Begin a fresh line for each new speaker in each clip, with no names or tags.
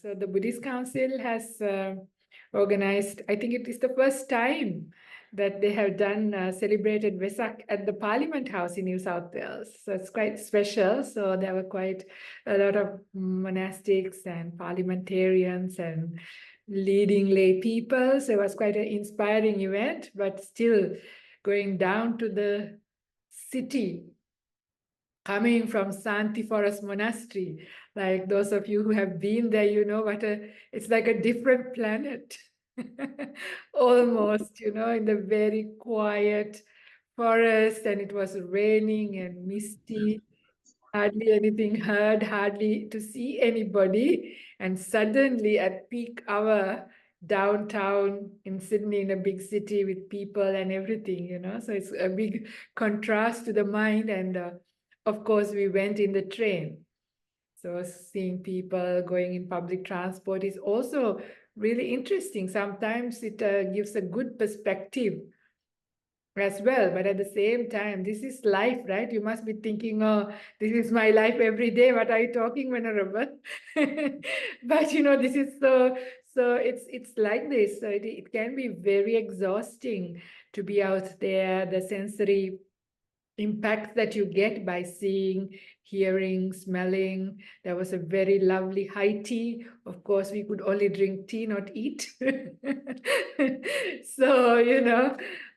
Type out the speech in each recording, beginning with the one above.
So the Buddhist Council has organized, I think it is the first time that they have done celebrated Vesak at the Parliament House in New South Wales. So it's quite special. So there were quite a lot of monastics and parliamentarians and leading lay people. So it was quite an inspiring event, but still going down to the city, coming from Santi Forest Monastery. Like those of you who have been there, you know it's like a different planet. Almost, in the very quiet forest, and it was raining and misty, hardly anything heard, hardly to see anybody. And suddenly at peak hour, downtown in Sydney, in a big city with people and everything, so it's a big contrast to the mind. And of course, we went in the train. So seeing people going in public transport is also really interesting. Sometimes it gives a good perspective as well. But at the same time, this is life, right? You must be thinking, oh, this is my life every day. What are you talking, Venerable? But this is so it's like this. So it can be very exhausting to be out there, the sensory impacts that you get by seeing, hearing, smelling. There was a very lovely high tea. Of course, we could only drink tea, not eat. So,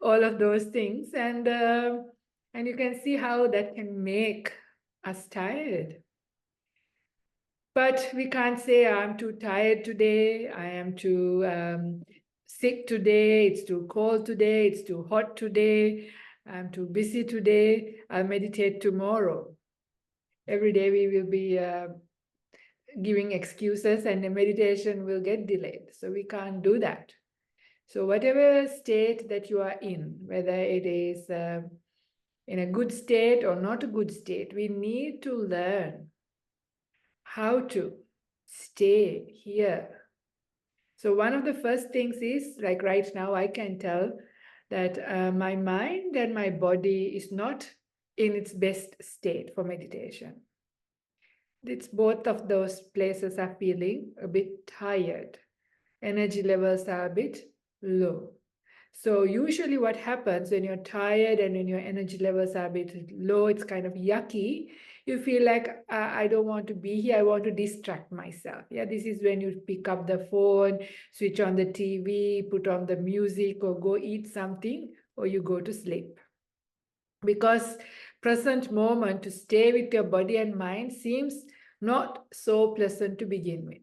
all of those things. And you can see how that can make us tired. But we can't say, I'm too tired today, I am too sick today, it's too cold today, it's too hot today, I'm too busy today, I'll meditate tomorrow. Every day we will be giving excuses and the meditation will get delayed. So we can't do that. So whatever state that you are in, whether it is in a good state or not a good state, we need to learn how to stay here. So one of the first things is, like right now, I can tell that my mind and my body is not in its best state for meditation. It's both of those places are feeling a bit tired. Energy levels are a bit low. So usually what happens when you're tired and when your energy levels are a bit low, it's kind of yucky. You feel like, I don't want to be here. I want to distract myself. Yeah, this is when you pick up the phone, switch on the TV, put on the music, or go eat something, or you go to sleep. Because present moment to stay with your body and mind seems not so pleasant to begin with.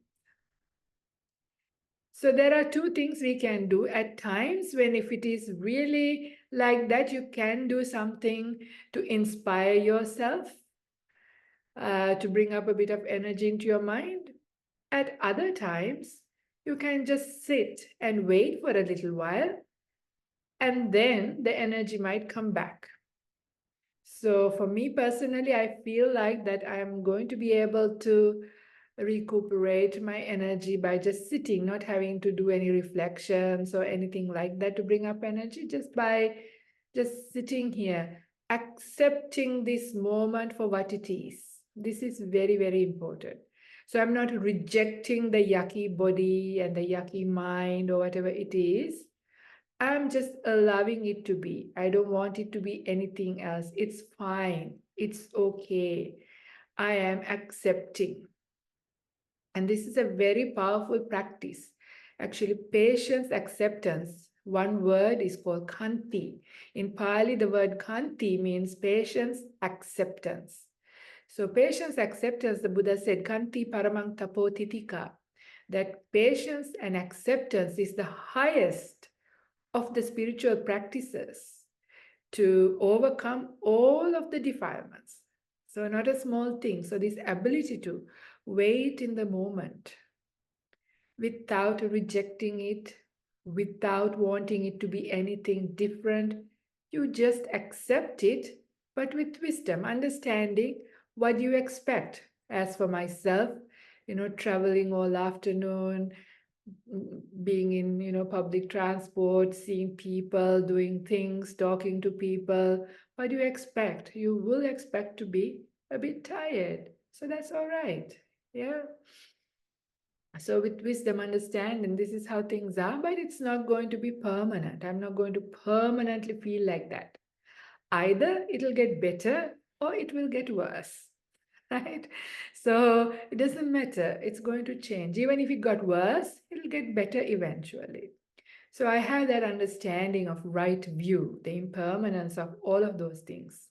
So there are two things we can do at times when if it is really like that, you can do something to inspire yourself, to bring up a bit of energy into your mind. At other times, you can just sit and wait for a little while, and then the energy might come back. So for me personally, I feel like that I'm going to be able to recuperate my energy by just sitting, not having to do any reflections or anything like that to bring up energy, just by just sitting here, accepting this moment for what it is. This is very, very important. So I'm not rejecting the yucky body and the yucky mind or whatever it is. I'm just allowing it to be. I don't want it to be anything else. It's fine. It's okay. I am accepting. And this is a very powerful practice. Actually, patience, acceptance. One word is called khanti. In Pali, the word khanti means patience, acceptance. So patience, acceptance, the Buddha said, khanti paramang tapotitika. That patience and acceptance is the highest of the spiritual practices to overcome all of the defilements. So not a small thing. So this ability to wait in the moment without rejecting it, without wanting it to be anything different. You just accept it, but with wisdom, understanding what you expect. As for myself, traveling all afternoon, being in public transport, seeing people, doing things, talking to people, what do you expect? You will expect to be a bit tired. So that's all right. Yeah. So with wisdom, understand, and this is how things are, but it's not going to be permanent. I'm not going to permanently feel like that. Either it'll get better or it will get worse, right? So it doesn't matter. It's going to change. Even if it got worse, it'll get better eventually. So I have that understanding of right view, the impermanence of all of those things.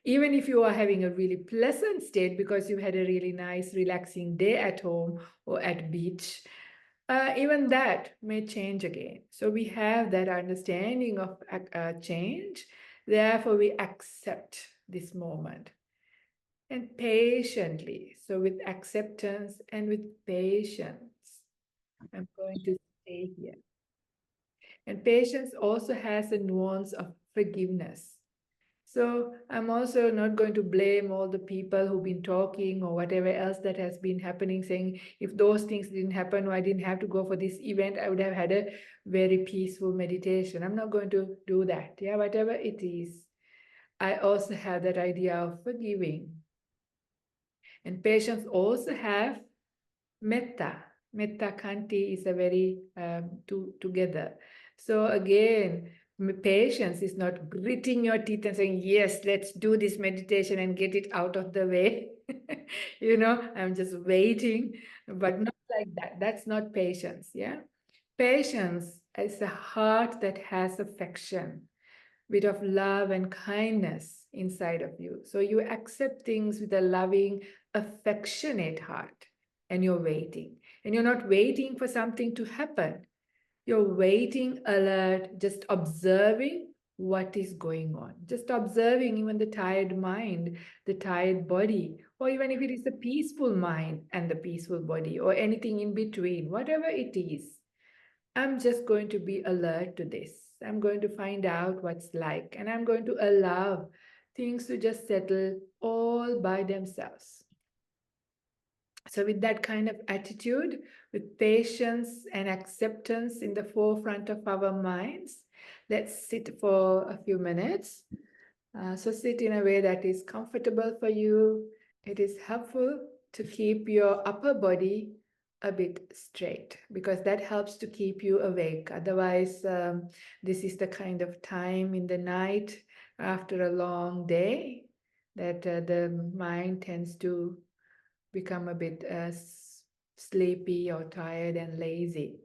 Even if you are having a really pleasant state because you had a really nice, relaxing day at home or at beach, even that may change again. So we have that understanding of change. Therefore, we accept this moment and patiently. So with acceptance and with patience, I'm going to stay here. And patience also has a nuance of forgiveness. So I'm also not going to blame all the people who've been talking or whatever else that has been happening, saying if those things didn't happen or I didn't have to go for this event, I would have had a very peaceful meditation. I'm not going to do that. Yeah, whatever it is. I also have that idea of forgiving. And patience also have metta. Metta kanti is a very together. So again, patience is not gritting your teeth and saying, yes, let's do this meditation and get it out of the way. I'm just waiting, but not like that. That's not patience. Yeah. Patience is a heart that has affection, bit of love and kindness inside of you. So you accept things with a loving, affectionate heart, and you're waiting. And you're not waiting for something to happen. You're waiting, alert, just observing what is going on. Just observing even the tired mind, the tired body, or even if it is the peaceful mind and the peaceful body, or anything in between, whatever it is. I'm just going to be alert to this. I'm going to find out what's like, and I'm going to allow things to just settle all by themselves. So, with that kind of attitude, with patience and acceptance in the forefront of our minds, let's sit for a few minutes. So, sit in a way that is comfortable for you. It is helpful to keep your upper body a bit straight because that helps to keep you awake. Otherwise, this is the kind of time in the night after a long day that the mind tends to become a bit sleepy or tired and lazy.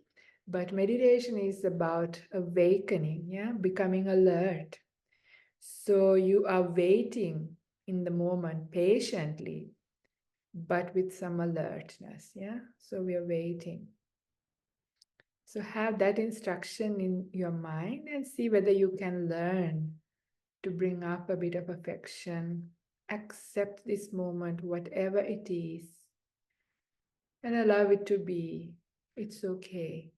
But meditation is about awakening, yeah, becoming alert. So you are waiting in the moment patiently, but with some alertness, yeah? So we are waiting. So have that instruction in your mind and see whether you can learn to bring up a bit of affection, accept this moment, whatever it is, and allow it to be. It's okay.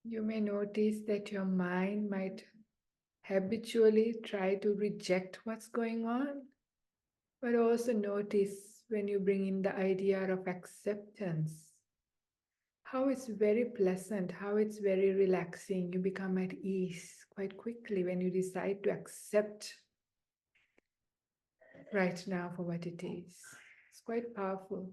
You may notice that your mind might habitually try to reject what's going on, but also notice when you bring in the idea of acceptance, how it's very pleasant, how it's very relaxing. You become at ease quite quickly when you decide to accept right now for what it is. It's quite powerful.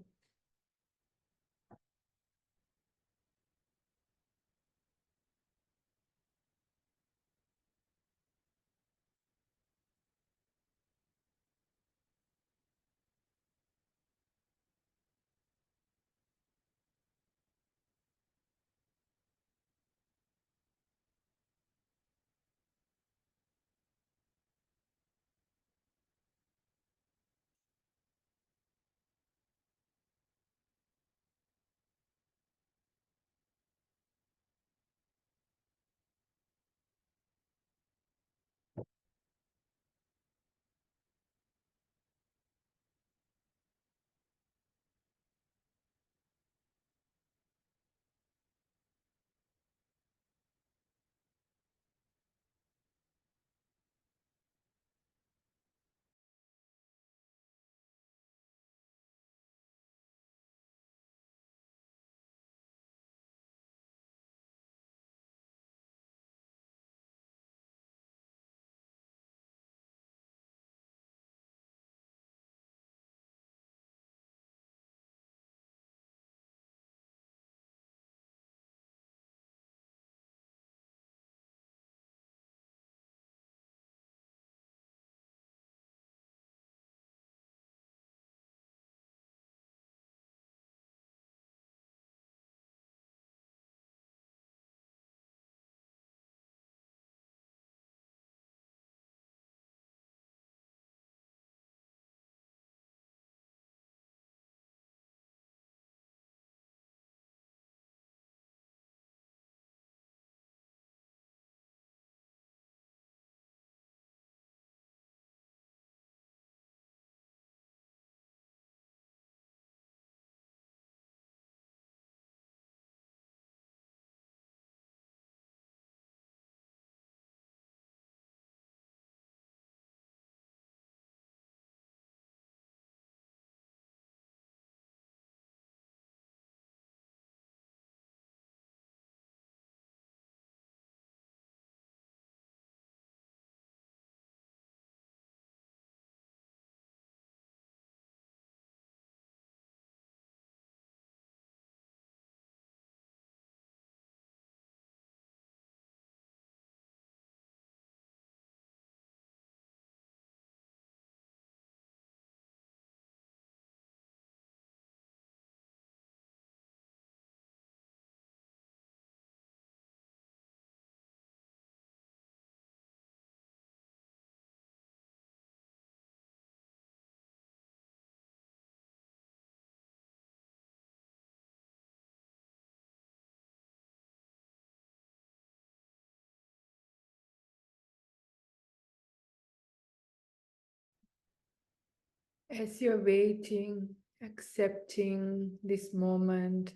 As you're waiting, accepting this moment,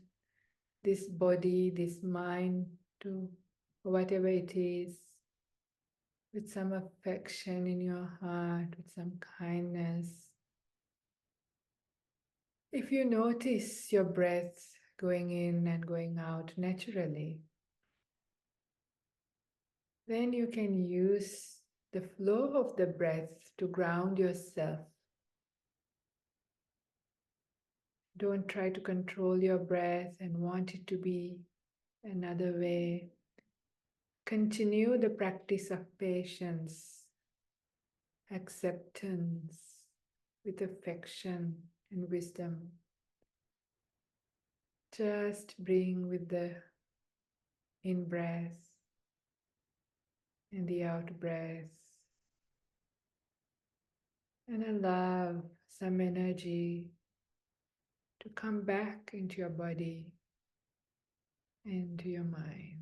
this body, this mind, to whatever it is, with some affection in your heart, with some kindness. If you notice your breath going in and going out naturally, then you can use the flow of the breath to ground yourself. Don't try to control your breath and want it to be another way. Continue the practice of patience, acceptance with affection and wisdom. Just bring with the in breath and the out breath, and allow some energy to come back into your body and to your mind.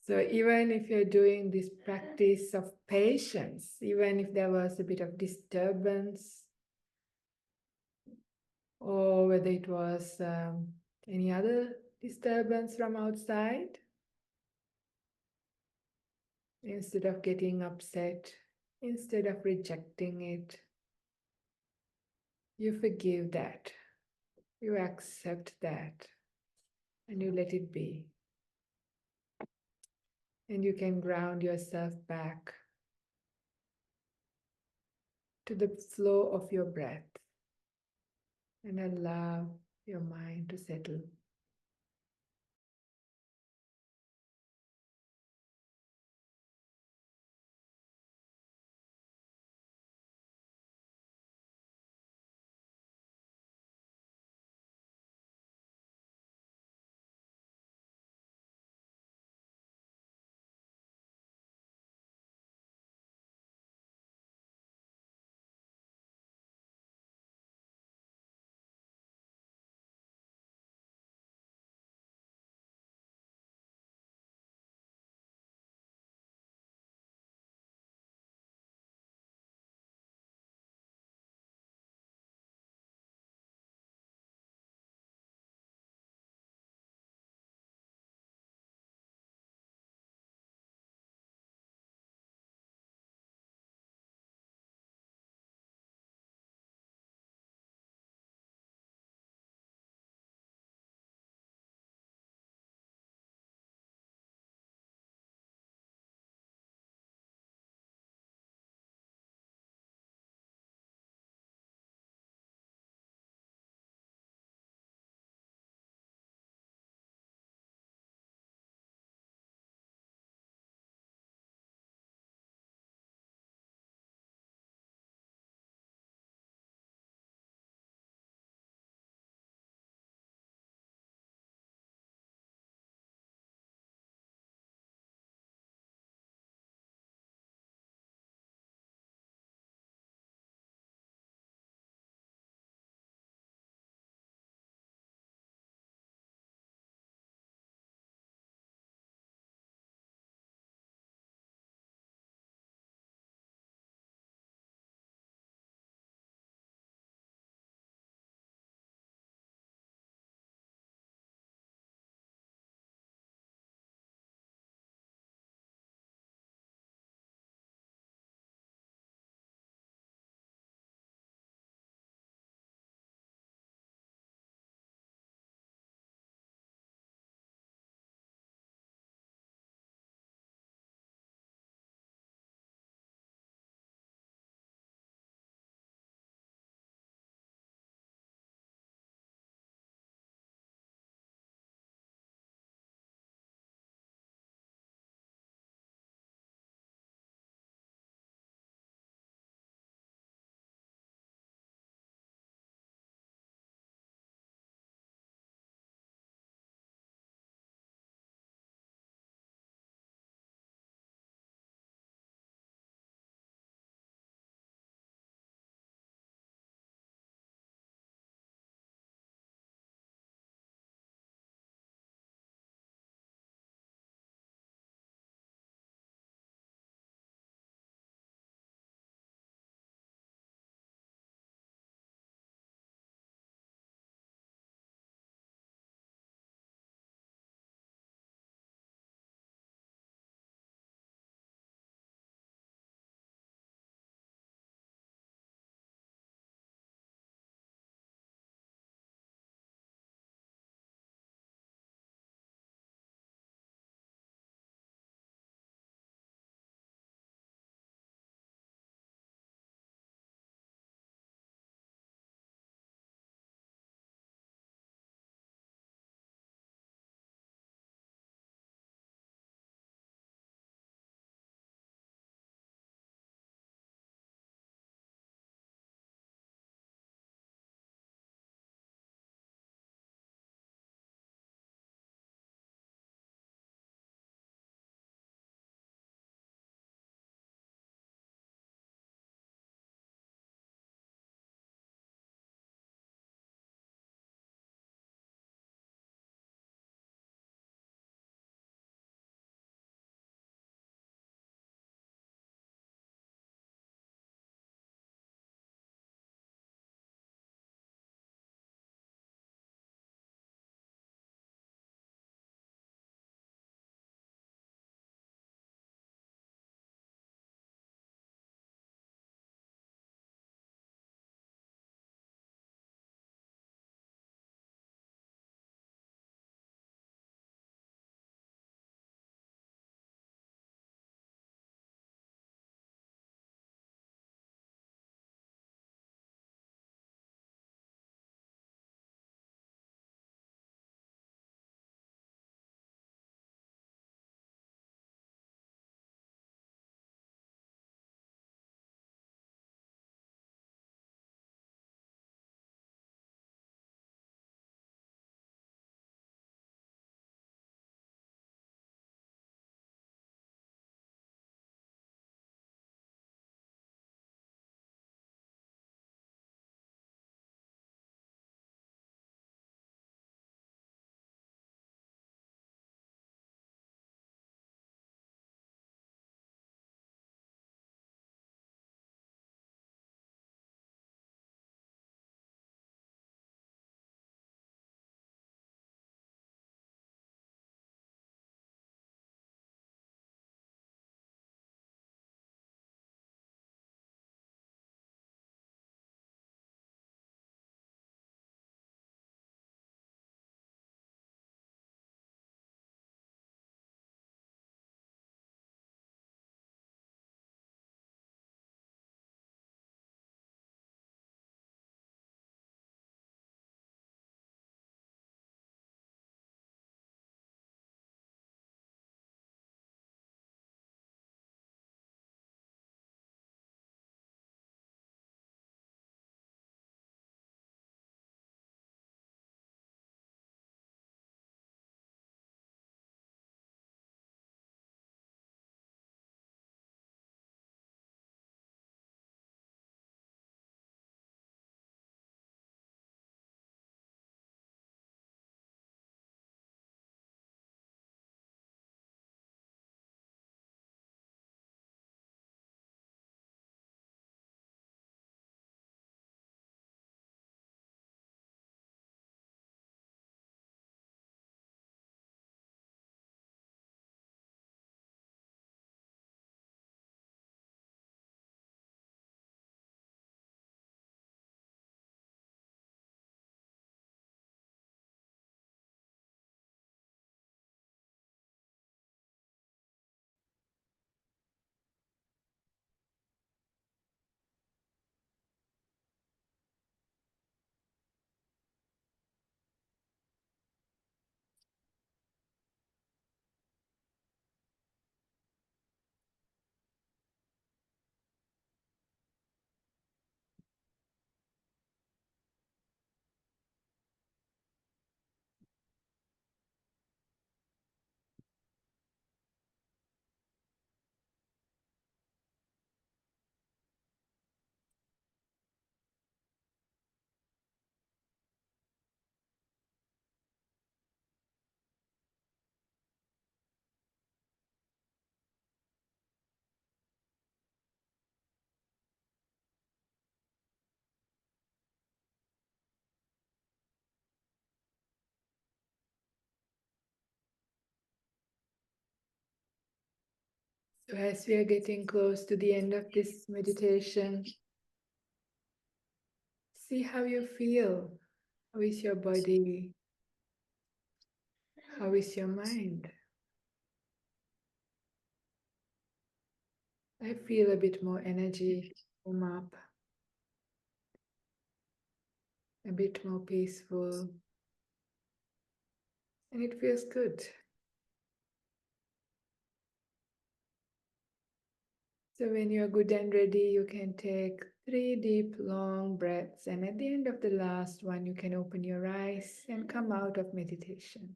So even if you're doing this practice of patience, even if there was a bit of disturbance, or whether it was any other disturbance from outside, instead of getting upset, instead of rejecting it, you forgive that, you accept that, and you let it be. And you can ground yourself back to the flow of your breath and allow your mind to settle. So as we are getting close to the end of this meditation, see how you feel. How is your body? How is your mind? I feel a bit more energy come up, a bit more peaceful, and it feels good. So when you're good and ready, you can take 3 deep, long breaths, and at the end of the last one, you can open your eyes and come out of meditation.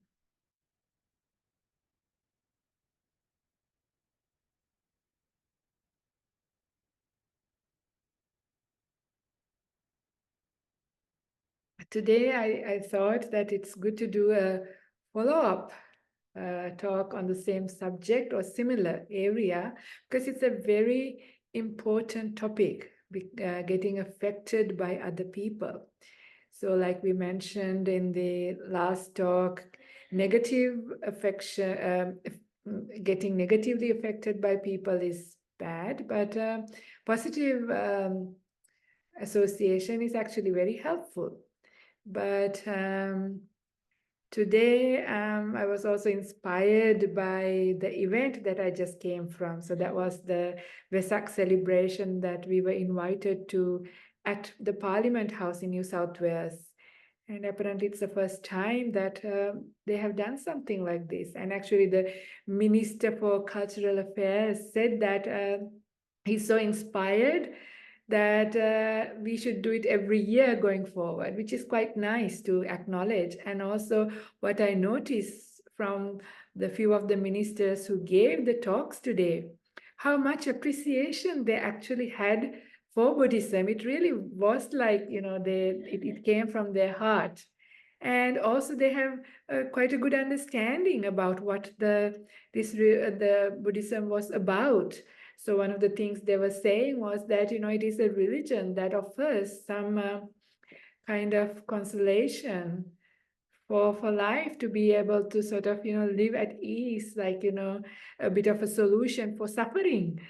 Today, I thought that it's good to do a follow-up talk on the same subject or similar area, because it's a very important topic, getting affected by other people. So like we mentioned in the last talk, negative affection, getting negatively affected by people is bad, but positive association is actually very helpful. But today, I was also inspired by the event that I just came from. So that was the Vesak celebration that we were invited to at the Parliament House in New South Wales. And apparently it's the first time that they have done something like this. And actually the Minister for Cultural Affairs said that he's so inspired that we should do it every year going forward, which is quite nice to acknowledge. And also what I noticed from the few of the ministers who gave the talks today, how much appreciation they actually had for Buddhism. It really was like, it came from their heart. And also they have quite a good understanding about what the Buddhism was about. So one of the things they were saying was that, it is a religion that offers some kind of consolation for life, to be able to sort of, live at ease, like, a bit of a solution for suffering.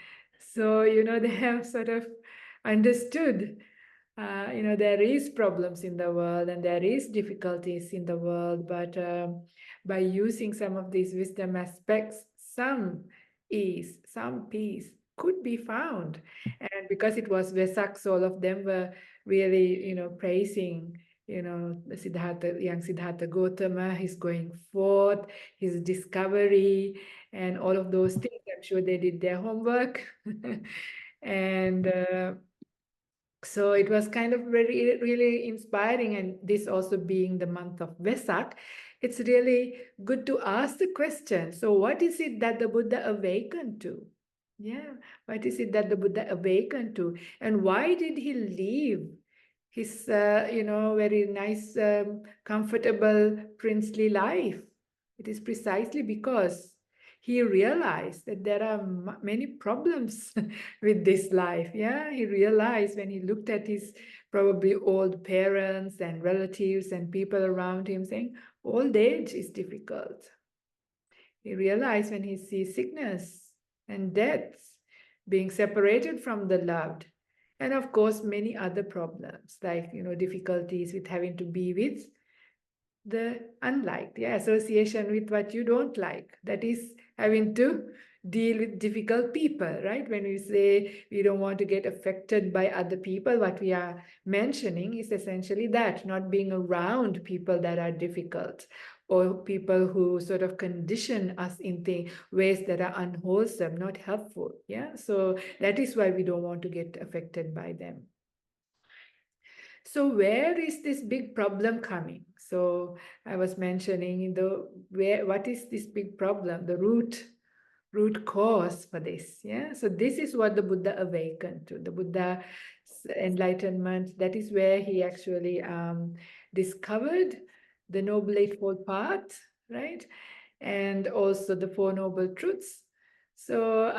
So, they have sort of understood there is problems in the world and there is difficulties in the world, but by using some of these wisdom aspects, some ease, some peace could be found. And because it was Vesak, so all of them were really, praising, the young Siddhartha Gautama, his going forth, his discovery, and all of those things. I'm sure they did their homework. And so it was kind of very, really inspiring. And this also being the month of Vesak, it's really good to ask the question. So what is it that the Buddha awakened to? Yeah, what is it that the Buddha awakened to? And why did he leave his, very nice, comfortable, princely life? It is precisely because he realized that there are many problems with this life. Yeah, he realized when he looked at his probably old parents and relatives and people around him, saying old age is difficult. He realized when he sees sickness and deaths, being separated from the loved, and of course many other problems like difficulties with having to be with the unliked, yeah, association with what you don't like. That is having to deal with difficult people, right? When we say we don't want to get affected by other people, what we are mentioning is essentially that, not being around people that are difficult or people who sort of condition us in the ways that are unwholesome, not helpful. Yeah, so that is why we don't want to get affected by them. So where is this big problem coming? So I was mentioning what is this big problem, the root cause for this. Yeah. So this is what the Buddha awakened to, the Buddha's enlightenment. That is where he actually discovered the Noble Eightfold Path, right? And also the Four Noble Truths. So,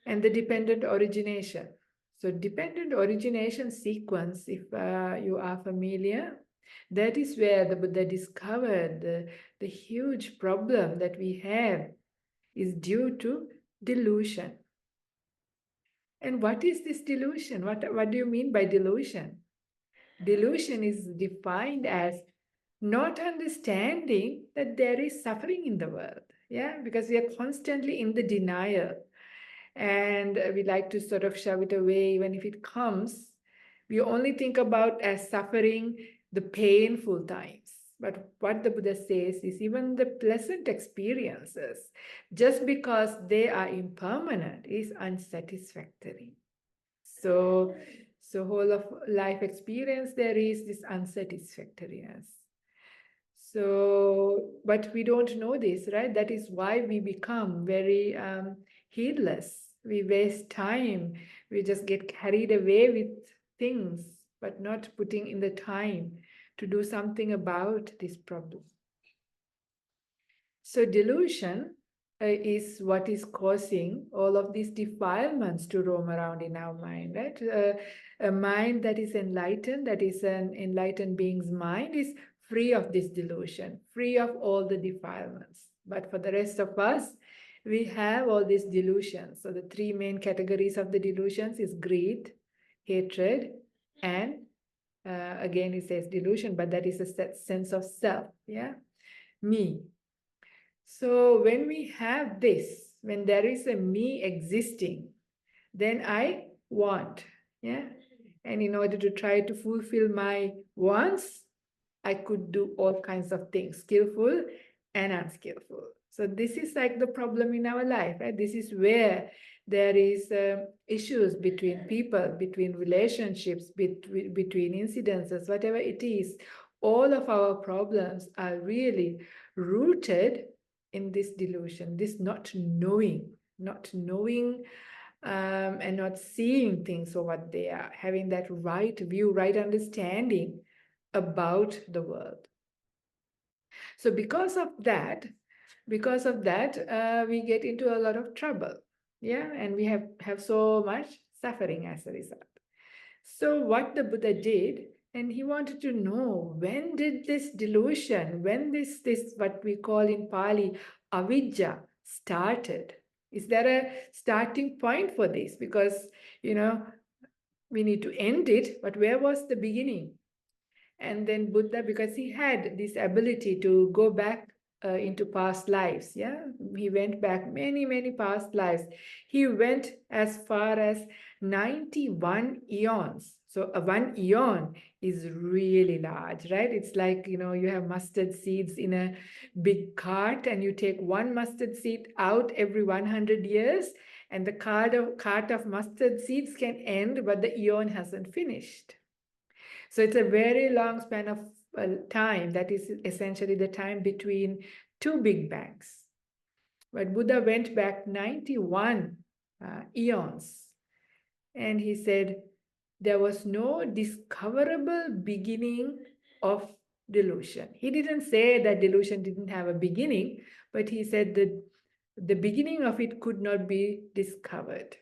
and the dependent origination. So dependent origination sequence, if you are familiar, that is where the Buddha discovered the huge problem that we have is due to delusion. And what is this delusion? What do you mean by delusion? Delusion is defined as not understanding that there is suffering in the world. Yeah, because we are constantly in the denial, and we like to sort of shove it away. Even if it comes, we only think about as suffering the painful times. But what the Buddha says is even the pleasant experiences, just because they are impermanent, is unsatisfactory. So, whole of life experience, there is this unsatisfactoriness. So, but we don't know this, right? That is why we become very heedless. We waste time. We just get carried away with things, but not putting in the time to do something about this problem. So delusion is what is causing all of these defilements to roam around in our mind, right? A mind that is enlightened, that is an enlightened being's mind, is free of this delusion, free of all the defilements. But for the rest of us, we have all these delusions. So the three main categories of the delusions is greed, hatred, and again it says delusion, but that is a sense of self, yeah, me. So when we have this, when there is a me existing, then I want, yeah. And in order to try to fulfill my wants, I could do all kinds of things, skillful and unskillful. So this is like the problem in our life, right? This is where there is issues between people, between relationships, between incidences, whatever it is. All of our problems are really rooted in this delusion, this not knowing and not seeing things for what they are, having that right view, right understanding about the world. So because of that, we get into a lot of trouble. Yeah, and we have so much suffering as a result. So what the Buddha did, and he wanted to know, when did this delusion, when this what we call in Pali avijja started? Is there a starting point for this? Because we need to end it, but where was the beginning? And then Buddha, because he had this ability to go back into past lives, yeah, he went back many past lives. He went as far as 91 eons. So one eon is really large, right? It's like, you have mustard seeds in a big cart, and you take one mustard seed out every 100 years, and the cart of mustard seeds can end, but the eon hasn't finished. So it's a very long span of time. That is essentially the time between two big bangs. But Buddha went back 91 eons, and he said there was no discoverable beginning of delusion. He didn't say that delusion didn't have a beginning, but he said that the beginning of it could not be discovered.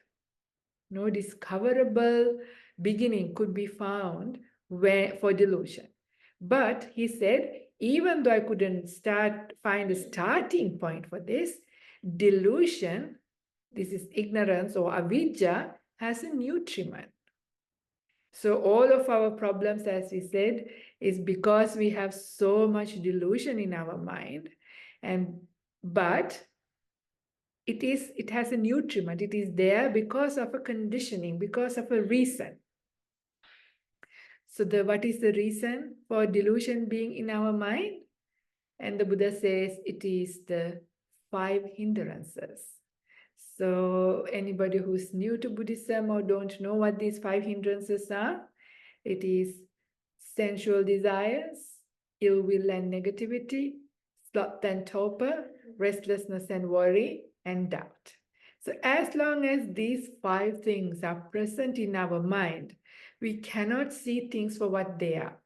No discoverable beginning could be found for delusion. But he said, even though I couldn't find a starting point for this, delusion, this is ignorance or avijja, has a nutriment. So all of our problems, as we said, is because we have so much delusion in our mind. But it has a nutriment. It is there because of a conditioning, because of a reason. So what is the reason for delusion being in our mind? And the Buddha says it is the 5 hindrances. So anybody who's new to Buddhism or don't know what these 5 hindrances are, it is sensual desires, ill will and negativity, sloth and torpor, restlessness and worry, and doubt. So as long as these 5 things are present in our mind, we cannot see things for what they are.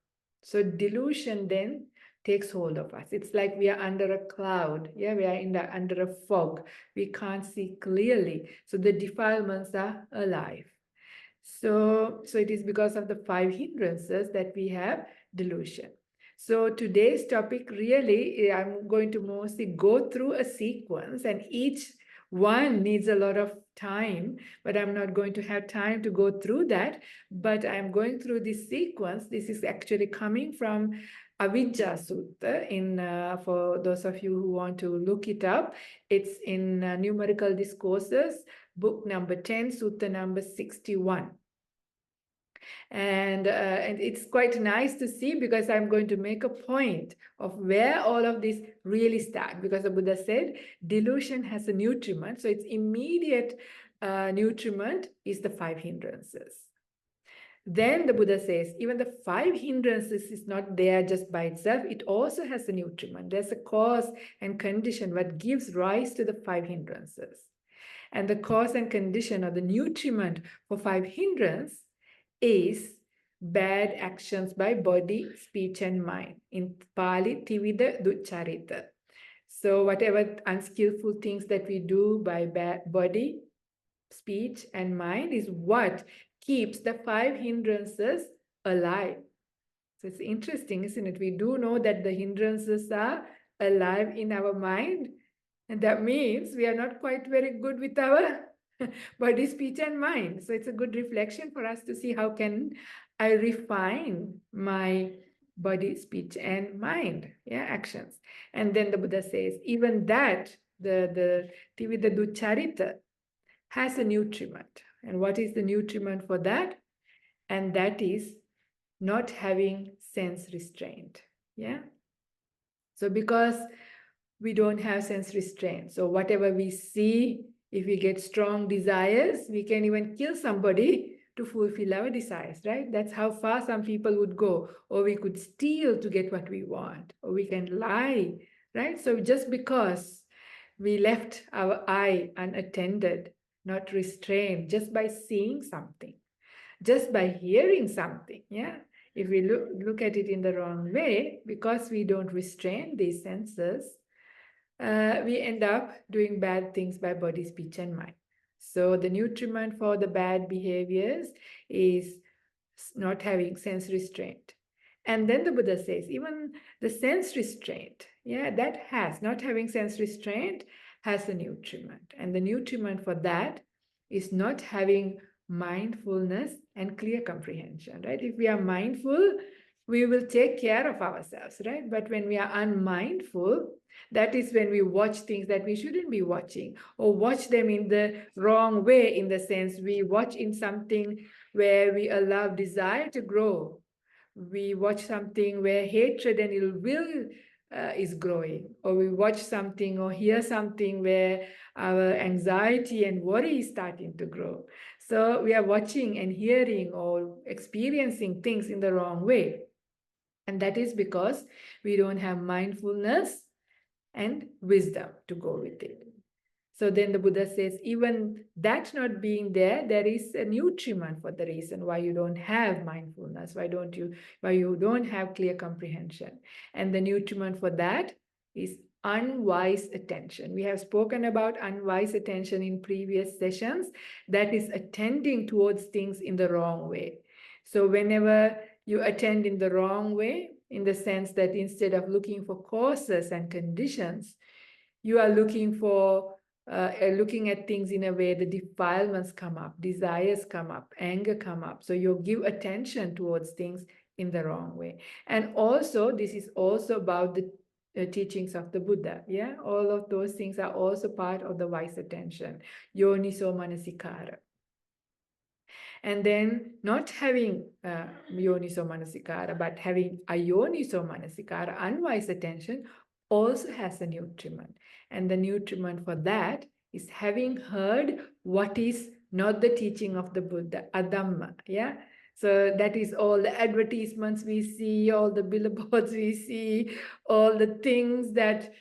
So delusion then takes hold of us. It's like we are under a cloud. Yeah, we are under a fog. We can't see clearly. So the defilements are alive. So it is because of the 5 hindrances that we have delusion. So today's topic, really, I'm going to mostly go through a sequence, and each One needs a lot of time, but I'm not going to have time to go through that. But I'm going through this sequence. This is actually coming from Avijjasutta. For those of you who want to look it up, it's in Numerical Discourses, book number 10, sutta number 61. And it's quite nice to see, because I'm going to make a point of where all of this really starts, because the Buddha said delusion has a nutriment, so its immediate nutriment is the 5 hindrances. Then the Buddha says even the 5 hindrances is not there just by itself, it also has a nutriment. There's a cause and condition what gives rise to the 5 hindrances. And the cause and condition or the nutriment for 5 hindrances is bad actions by body, speech, and mind. In Pali, Tivida Ducharita. So whatever unskillful things that we do by body, speech, and mind is what keeps the 5 hindrances alive. So it's interesting, isn't it? We do know that the hindrances are alive in our mind, and that means we are not quite very good with our body, speech, and mind. So it's a good reflection for us to see how can I refine my body, speech, and mind, actions. And then the Buddha says, even that, the Tivida Ducharita has a nutriment. And what is the nutriment for that? And that is not having sense restraint. So because we don't have sense restraint, so whatever we see, if we get strong desires, we can even kill somebody to fulfill our desires, right? That's how far some people would go. Or we could steal to get what we want, or we can lie, right? So just because we left our eye unattended, not restrained, just by seeing something, just by hearing something, if we look at it in the wrong way, because we don't restrain these senses, we end up doing bad things by body, speech, and mind. So the nutriment for the bad behaviors is not having sense restraint. And then the Buddha says, even the sense restraint, that has, not having sense restraint has a nutriment. And the nutriment for that is not having mindfulness and clear comprehension, right? If we are mindful, we will take care of ourselves, right? But when we are unmindful, that is when we watch things that we shouldn't be watching, or watch them in the wrong way, in the sense we watch in something where we allow desire to grow. We watch something where hatred and ill will is growing, or we watch something or hear something where our anxiety and worry is starting to grow. So we are watching and hearing or experiencing things in the wrong way. And that is because we don't have mindfulness and wisdom to go with it. So then the Buddha says, even that not being there, there is a nutriment for the reason why you don't have mindfulness, why you don't have clear comprehension. And the nutriment for that is unwise attention. We have spoken about unwise attention in previous sessions. That is attending towards things in the wrong way. So whenever you attend in the wrong way, in the sense that instead of looking for causes and conditions, you are looking at things in a way the defilements come up, desires come up, anger come up. So you give attention towards things in the wrong way. And also, this is also about the teachings of the Buddha. All of those things are also part of the wise attention, yoniso manasikara. And then not having yoniso manasikara, but having ayoniso manasikara, unwise attention, also has a nutriment. And the nutriment for that is having heard what is not the teaching of the Buddha, adhamma. So that is all the advertisements we see, all the billboards we see, all the things that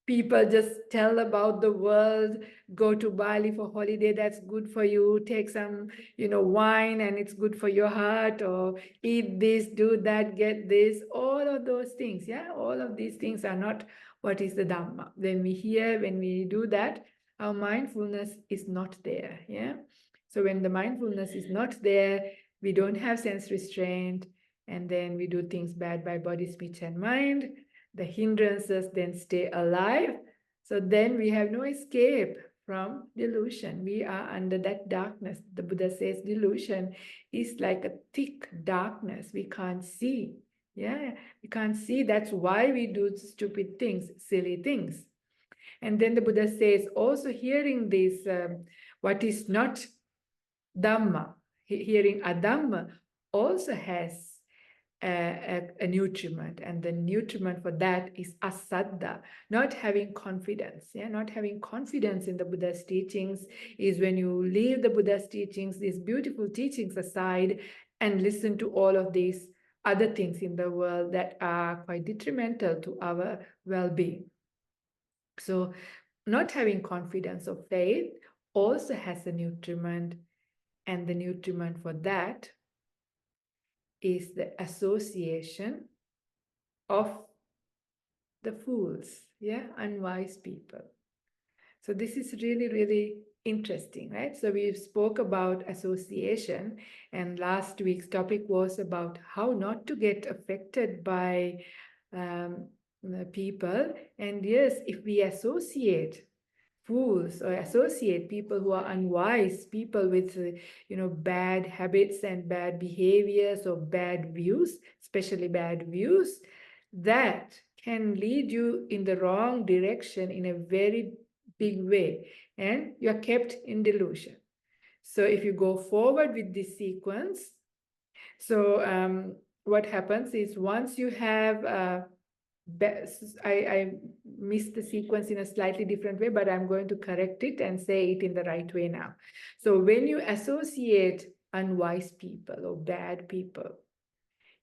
people just tell about the world. Go to Bali for holiday, that's good for you. Take some, wine and it's good for your heart, or eat this, do that, get this, all of those things. All of these things are not what is the Dhamma. When we do that, our mindfulness is not there. So when the mindfulness is not there, we don't have sense restraint, and then we do things bad by body, speech, and mind. The hindrances then stay alive. So then we have no escape from delusion. We are under that darkness. The Buddha says delusion is like a thick darkness. We can't see. Yeah, we can't see. That's why we do stupid things, silly things. And then the Buddha says, also hearing this, what is not Dhamma, hearing Adhamma also has a nutriment, and the nutriment for that is asaddha, not having confidence. Yeah, not having confidence in the Buddha's teachings is when you leave the Buddha's teachings, these beautiful teachings aside, and listen to all of these other things in the world that are quite detrimental to our well-being. So not having confidence or faith also has a nutriment, and the nutriment for that is the association of the fools, yeah, unwise people. So this is really, really interesting, right? So we spoke about association, and last week's topic was about how not to get affected by people. And yes, if we associate fools or associate people who are unwise, people with bad habits and bad behaviors or bad views, especially bad views, that can lead you in the wrong direction in a very big way, and you are kept in delusion. So if you go forward with this sequence, so what happens is once you have I missed the sequence in a slightly different way, but I'm going to correct it and say it in the right way now. So when you associate unwise people or bad people,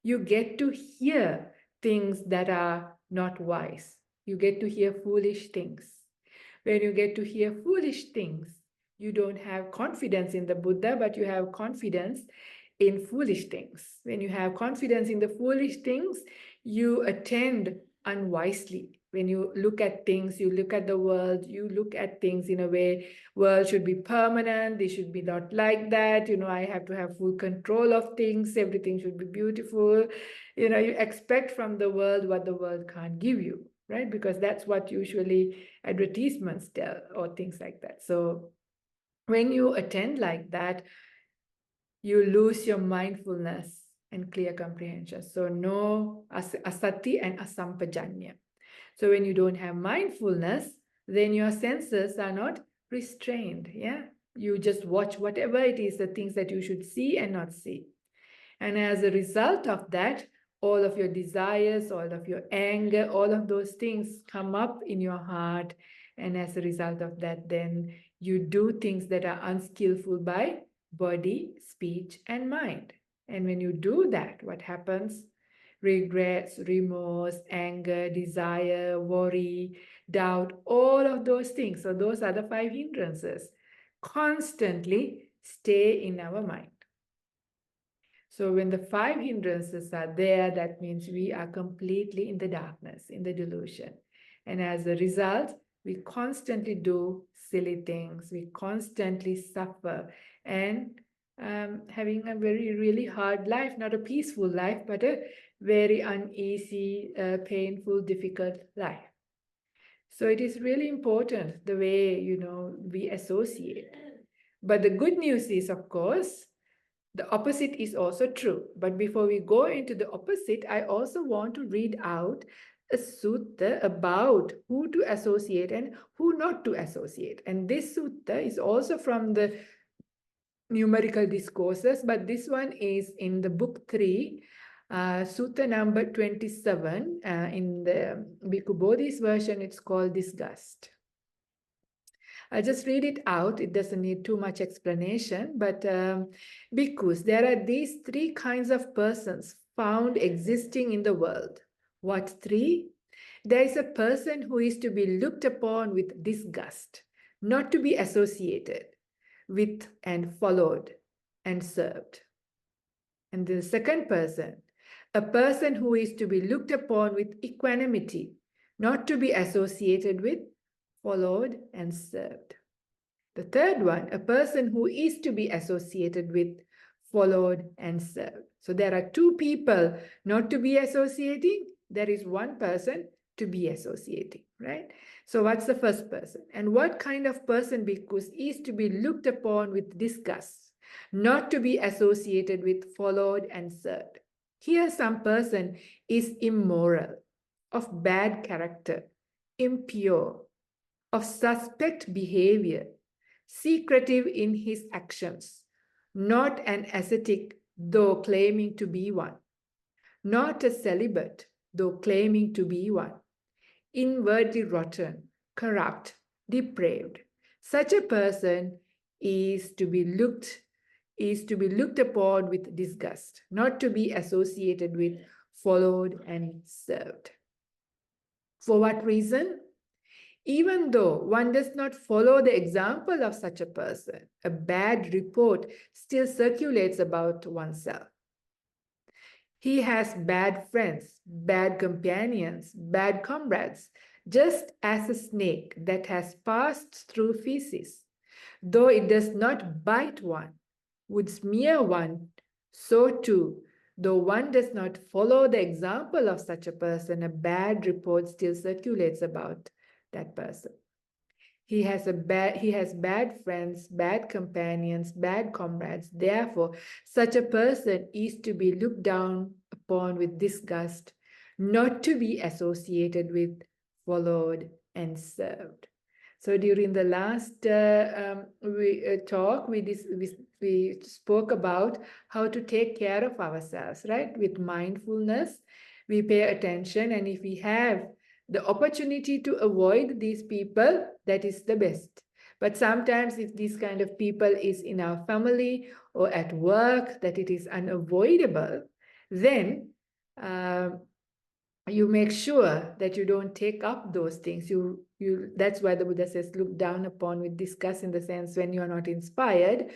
you get to hear things that are not wise. You get to hear foolish things. When you get to hear foolish things, you don't have confidence in the Buddha, but you have confidence in foolish things. When you have confidence in the foolish things, you attend unwisely. When you look at things, you look at the world, you look at things in a way, world should be permanent, they should be not like that, I have to have full control of things, everything should be beautiful. You expect from the world what the world can't give you, right? Because that's what usually advertisements tell or things like that. So when you attend like that, you lose your mindfulness and clear comprehension. So no asati and asampajanya. So when you don't have mindfulness, then your senses are not restrained. Yeah, you just watch whatever it is, the things that you should see and not see. And as a result of that, all of your desires, all of your anger, all of those things come up in your heart. And as a result of that, then you do things that are unskillful by body, speech, and mind. And when you do that, what happens? Regrets, remorse, anger, desire, worry, doubt, all of those things. So those are the 5 hindrances. Constantly stay in our mind. So when the 5 hindrances are there, that means we are completely in the darkness, in the delusion. And as a result, we constantly do silly things. We constantly suffer and having a really hard life, not a peaceful life, but a very uneasy, painful, difficult life. So it is really important the way, we associate. But the good news is, of course, the opposite is also true. But before we go into the opposite, I also want to read out a sutta about who to associate and who not to associate. And this sutta is also from the numerical discourses, but this one is in the book 3, sutta number 27. In the Bhikkhu Bodhi's version, it's called Disgust. I'll just read it out. It doesn't need too much explanation, but bhikkhus, there are these 3 kinds of persons found existing in the world. What 3? There is a person who is to be looked upon with disgust, not to be associated with and followed and served. And the second person, a person who is to be looked upon with equanimity, not to be associated with, followed and served. The third one, a person who is to be associated with, followed and served. So there are 2 people not to be associating. There is 1 person to be associating, right? So what's the first person? And what kind of person, bhikkhus, is to be looked upon with disgust, not to be associated with, followed, and served? Here some person is immoral, of bad character, impure, of suspect behavior, secretive in his actions, not an ascetic, though claiming to be one, not a celibate, though claiming to be one, inwardly rotten, corrupt, depraved. Such a person is to be looked upon with disgust, not to be associated with, followed, and served. For what reason? Even though one does not follow the example of such a person, a bad report still circulates about oneself. He has bad friends, bad companions, bad comrades, just as a snake that has passed through feces, though it does not bite one, would smear one, so too, though one does not follow the example of such a person, a bad report still circulates about that person. He has bad friends, bad companions, bad comrades. Therefore, such a person is to be looked down upon with disgust, not to be associated with, followed, and served. So during the last talk, we spoke about how to take care of ourselves, right? With mindfulness, we pay attention, and if we have the opportunity to avoid these people, that is the best. But sometimes if this kind of people is in our family or at work, that it is unavoidable, then you make sure that you don't take up those things. That's why the Buddha says, look down upon with disgust, in the sense when you are not inspired,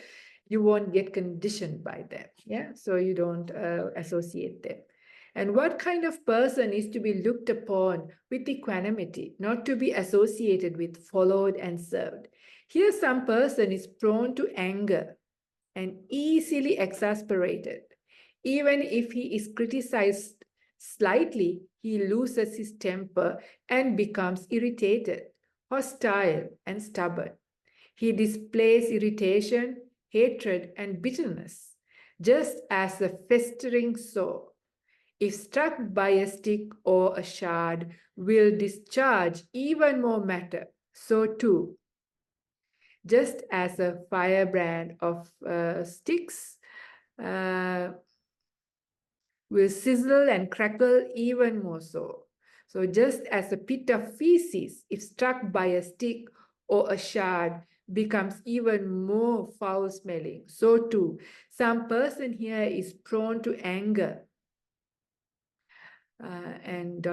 you won't get conditioned by them. Yeah, so you don't associate them. And what kind of person is to be looked upon with equanimity, not to be associated with, followed, and served? Here some person is prone to anger and easily exasperated. Even if he is criticized slightly, he loses his temper and becomes irritated, hostile, and stubborn. He displays irritation, hatred, and bitterness, just as a festering sore, if struck by a stick or a shard, will discharge even more matter. So too, just as a firebrand of sticks will sizzle and crackle even more so. So just as a pit of feces, if struck by a stick or a shard, becomes even more foul-smelling, so too, some person here is prone to anger, and ...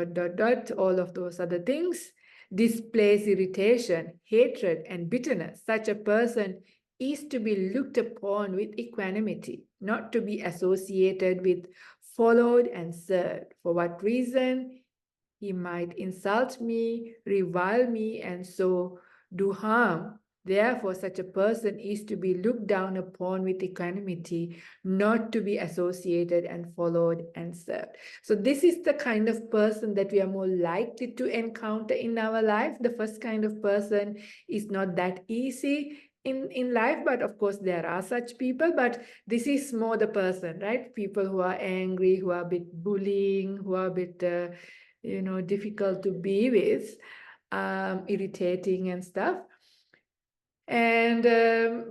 all of those other things, displays irritation, hatred, and bitterness. Such a person is to be looked upon with equanimity, not to be associated with, followed, and served. For what reason? He might insult me, revile me, and so do harm. Therefore, such a person is to be looked down upon with equanimity, not to be associated and followed and served. So this is the kind of person that we are more likely to encounter in our life. The first kind of person is not that easy in life, but of course there are such people, but this is more the person, right? People who are angry, who are a bit bullying, who are a bit difficult to be with, irritating and stuff. And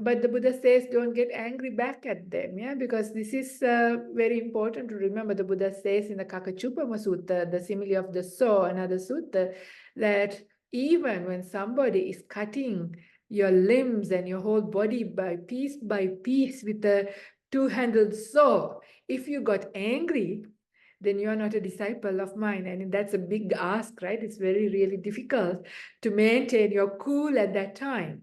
but the Buddha says, don't get angry back at them, yeah, because this is very important to remember. The Buddha says in the Kakachupama Sutta, the simile of the saw, another sutta, that even when somebody is cutting your limbs and your whole body by piece with a two-handled saw, if you got angry, then you are not a disciple of mine. And that's a big ask, right? It's really difficult to maintain your cool at that time.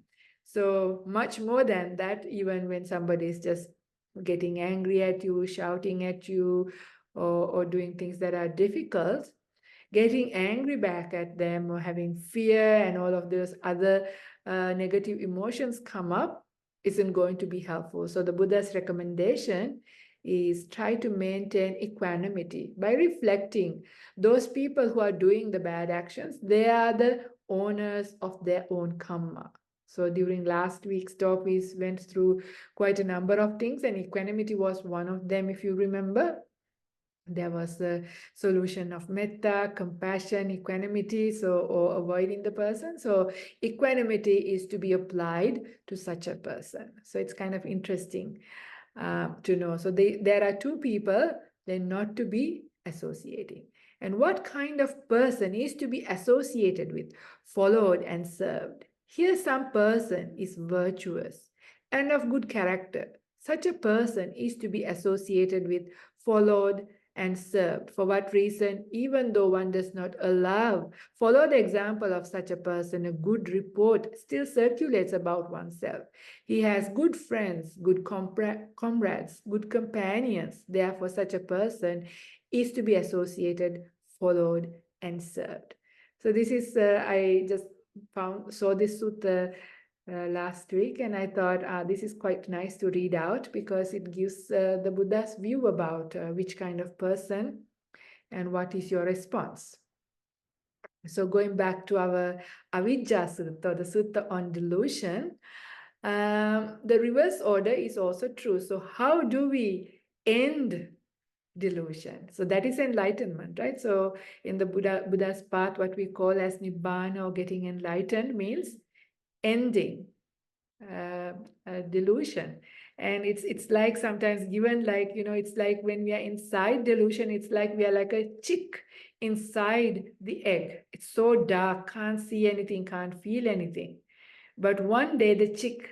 So much more than that, even when somebody is just getting angry at you, shouting at you, or doing things that are difficult, getting angry back at them or having fear and all of those other negative emotions come up isn't going to be helpful. So the Buddha's recommendation is try to maintain equanimity by reflecting those people who are doing the bad actions. They are the owners of their own karma. So during last week's talk, we went through quite a number of things, and equanimity was one of them, if you remember. There was the solution of metta, compassion, equanimity, or avoiding the person. So equanimity is to be applied to such a person. So it's kind of interesting to know. So there are two people, they're not to be associating. And what kind of person is to be associated with, followed, and served? Here, some person is virtuous and of good character. Such a person is to be associated with, followed, and served. For what reason? Even though one does not follow the example of such a person, a good report still circulates about oneself. He has good friends, good comrades, good companions. Therefore, such a person is to be associated, followed, and served. So this is, I just saw this sutta last week, and I thought this is quite nice to read out, because it gives the Buddha's view about which kind of person and what is your response. So going back to our Avijjasutta, the sutta on delusion, the reverse order is also true. So how do we end delusion? So that is enlightenment, right? So in the Buddha's path, what we call as nibbana, or getting enlightened, means ending delusion. And it's like sometimes given, like, it's like when we are inside delusion, it's like we are like a chick inside the egg. It's so dark, can't see anything, can't feel anything. But one day the chick,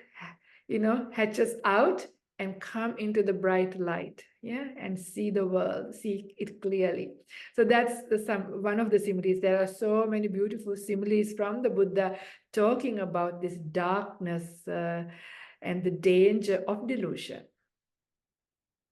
hatches out and come into the bright light, and see the world, see it clearly. So that's one of the similes. There are so many beautiful similes from the Buddha talking about this darkness and the danger of delusion,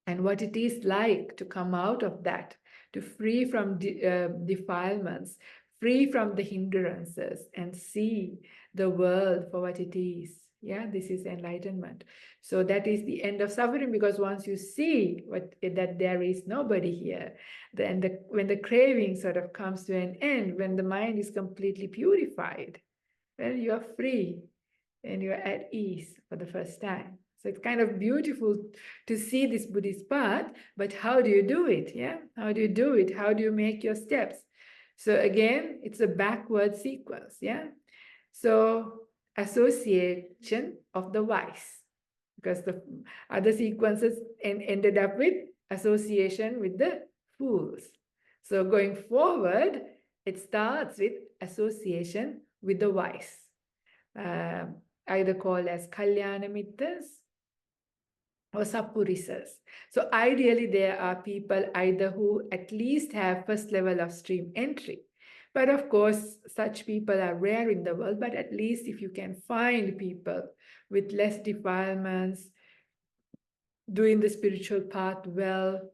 and what it is like to come out of that, to free from defilements, free from the hindrances, and see the world for what it is. This is enlightenment. So that is the end of suffering, because once you see that there is nobody here, then when the craving sort of comes to an end, when the mind is completely purified, well, you are free and you're at ease for the first time. So it's kind of beautiful to see this Buddhist path, but how do you do it? How do you do it? How do you make your steps? So again, it's a backward sequence. So association of the wise, because the other sequences ended up with association with the fools. So going forward, it starts with association with the wise, either called as kalyana mittas or sappurisas. So ideally, there are people either who at least have first level of stream entry. But of course, such people are rare in the world, but at least if you can find people with less defilements, doing the spiritual path well,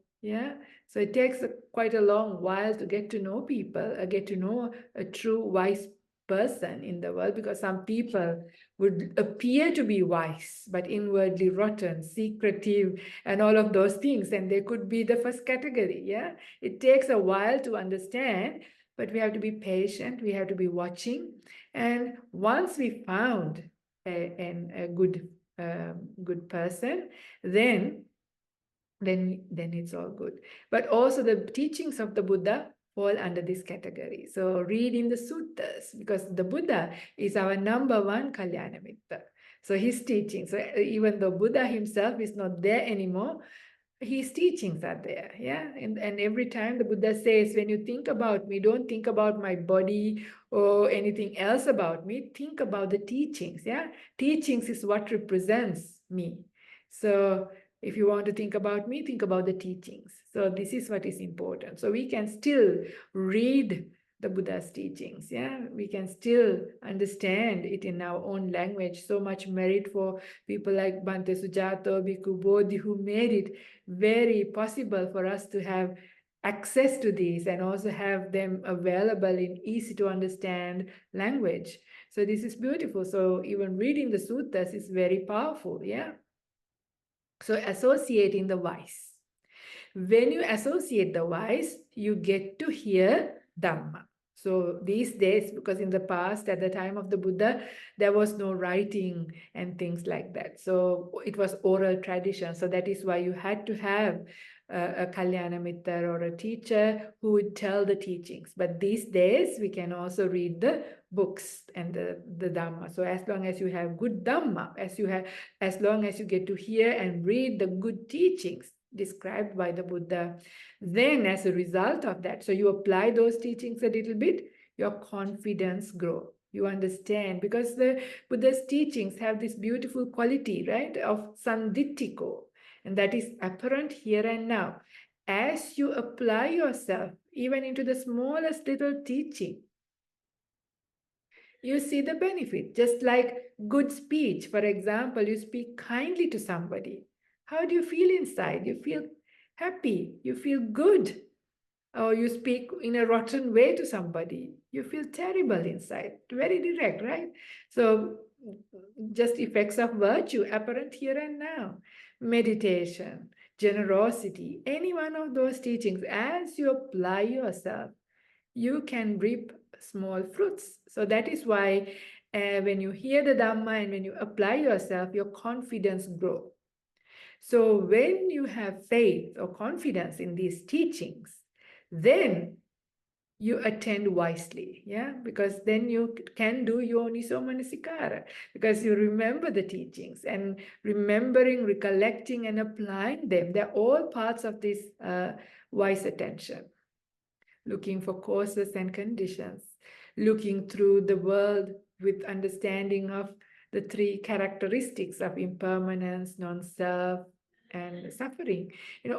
so it takes quite a long while to get to know people, get to know a true wise person in the world, because some people would appear to be wise but inwardly rotten, secretive, and all of those things, and they could be the first category. It takes a while to understand, but we have to be patient, we have to be watching, and once we found a good person, then it's all good. But also the teachings of the Buddha fall under this category. So read in the suttas, because the Buddha is our number one kalyana mitta. So his teachings, so even though Buddha himself is not there anymore, his teachings are there. And every time the Buddha says, when you think about me, don't think about my body or anything else about me, think about the teachings. Teachings is what represents me. So if you want to think about me, think about the teachings. So this is what is important. So we can still read the Buddha's teachings. We can still understand it in our own language. So much merit for people like Bhante Sujato, Bhikkhu Bodhi, who made it very possible for us to have access to these and also have them available in easy to understand language. So this is beautiful. So even reading the suttas is very powerful. So associating the wise. When you associate the wise, you get to hear Dhamma. So these days, because in the past, at the time of the Buddha, there was no writing and things like that. So it was oral tradition. So that is why you had to have a Kalyana Mitra or a teacher who would tell the teachings. But these days, we can also read the books and the Dhamma. So as long as you have good Dhamma, as long as you get to hear and read the good teachings described by the Buddha, then as a result of that, so you apply those teachings a little bit, your confidence grow. You understand, because the Buddha's teachings have this beautiful quality, right, of sanditthiko, and that is apparent here and now. As you apply yourself, even into the smallest little teaching, you see the benefit. Just like good speech, for example, you speak kindly to somebody. How do you feel inside? You feel happy, you feel good. Or you speak in a rotten way to somebody, you feel terrible inside. Very direct, right? So just effects of virtue apparent here and now. Meditation, generosity, any one of those teachings, as you apply yourself, you can reap small fruits. So that is why when you hear the Dhamma and when you apply yourself, your confidence grows. So when you have faith or confidence in these teachings, then you attend wisely, yeah, because then you can do yoniso manasikara, because you remember the teachings, and remembering, recollecting, and applying them, they're all parts of this wise attention. Looking for causes and conditions, looking through the world with understanding of the three characteristics of impermanence, non-self, and suffering.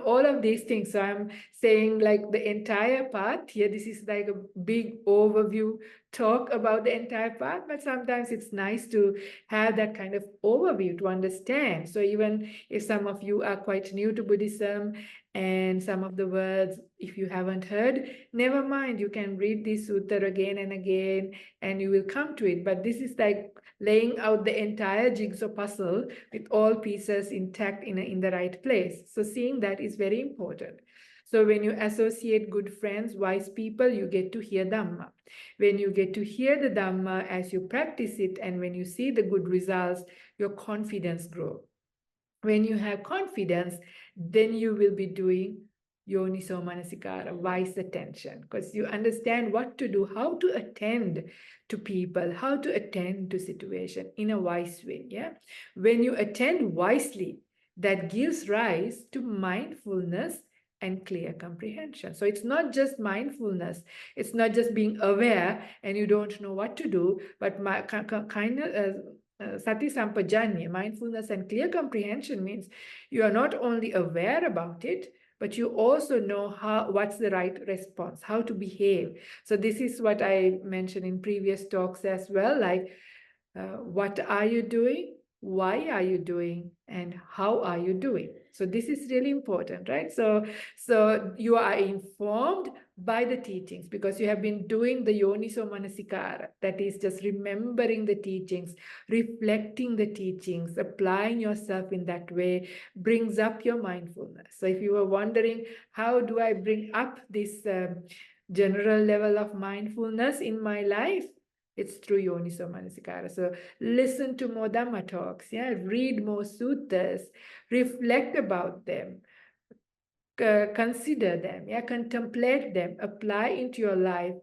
All of these things. So I'm saying like the entire path here, this is like a big overview talk about the entire path, but sometimes it's nice to have that kind of overview to understand. So even if some of you are quite new to Buddhism, and some of the words, if you haven't heard, never mind, you can read this sutta again and again, and you will come to it. But this is like laying out the entire jigsaw puzzle with all pieces intact in the right place. So seeing that is very important. So when you associate good friends, wise people, you get to hear Dhamma. When you get to hear the Dhamma as you practice it, and when you see the good results, your confidence grows. When you have confidence, then you will be doing yoniso manasikara, wise attention, because you understand what to do, how to attend to people, how to attend to situation in a wise way. Yeah, when you attend wisely, that gives rise to mindfulness and clear comprehension. So it's not just mindfulness, it's not just being aware and you don't know what to do, but sati sampajanya, mindfulness and clear comprehension, means you are not only aware about it, but you also know what's the right response, how to behave. So this is what I mentioned in previous talks as well, like what are you doing, why are you doing, and how are you doing. So this is really important, right? So you are informed by the teachings because you have been doing the yoniso manasikara, that is just remembering the teachings, reflecting the teachings, applying yourself in that way brings up your mindfulness. So if you were wondering, how do I bring up this general level of mindfulness in my life? It's through yoniso manasikara. So listen to more Dhamma talks, yeah, read more suttas, reflect about them, consider them, yeah, contemplate them, apply into your life,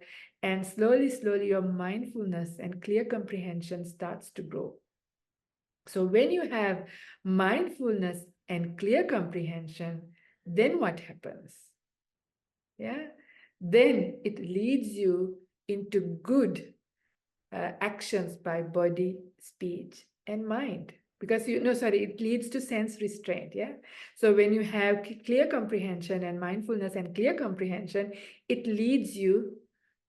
and slowly, slowly your mindfulness and clear comprehension starts to grow. So when you have mindfulness and clear comprehension, then what happens? Yeah, then it leads you into good actions by body, speech, and mind. Because it leads to sense restraint. Yeah. So when you have clear comprehension and mindfulness and clear comprehension, it leads you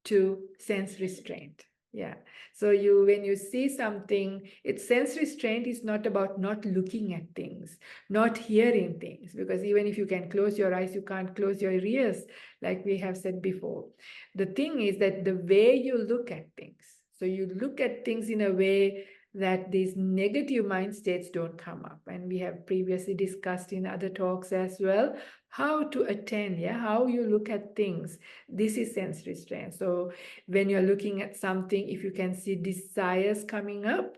to sense restraint. Yeah. So when you see something, sense restraint is not about not looking at things, not hearing things, because even if you can close your eyes, you can't close your ears, like we have said before. The thing is that the way you look at things, so you look at things in a way that these negative mind states don't come up. And we have previously discussed in other talks as well how to attend, how you look at things. This is sense restraint. So when you're looking at something, if you can see desires coming up,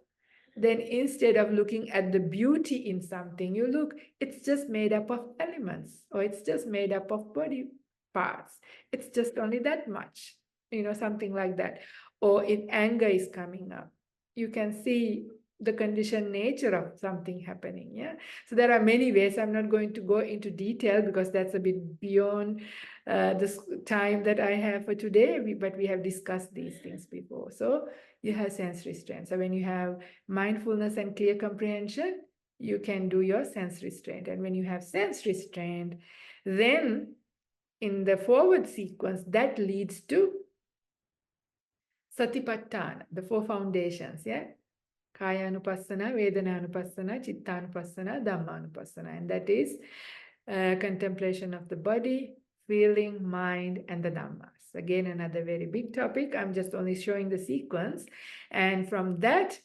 then instead of looking at the beauty in something, you look, it's just made up of elements, or it's just made up of body parts. It's just only that much, something like that. Or if anger is coming up, you can see the conditioned nature of something happening. So there are many ways. I'm not going to go into detail because that's a bit beyond the time that I have for today, but we have discussed these things before. So you have sense restraint. So when you have mindfulness and clear comprehension, you can do your sense restraint. And when you have sense restraint, then in the forward sequence, that leads to Satipatthana, the four foundations, Kaya-anupassana, Vedana-anupassana, Chitta-anupassana, Dhamma-anupassana. And that is contemplation of the body, feeling, mind, and the Dhammas. Again, another very big topic. I'm just only showing the sequence. And from that,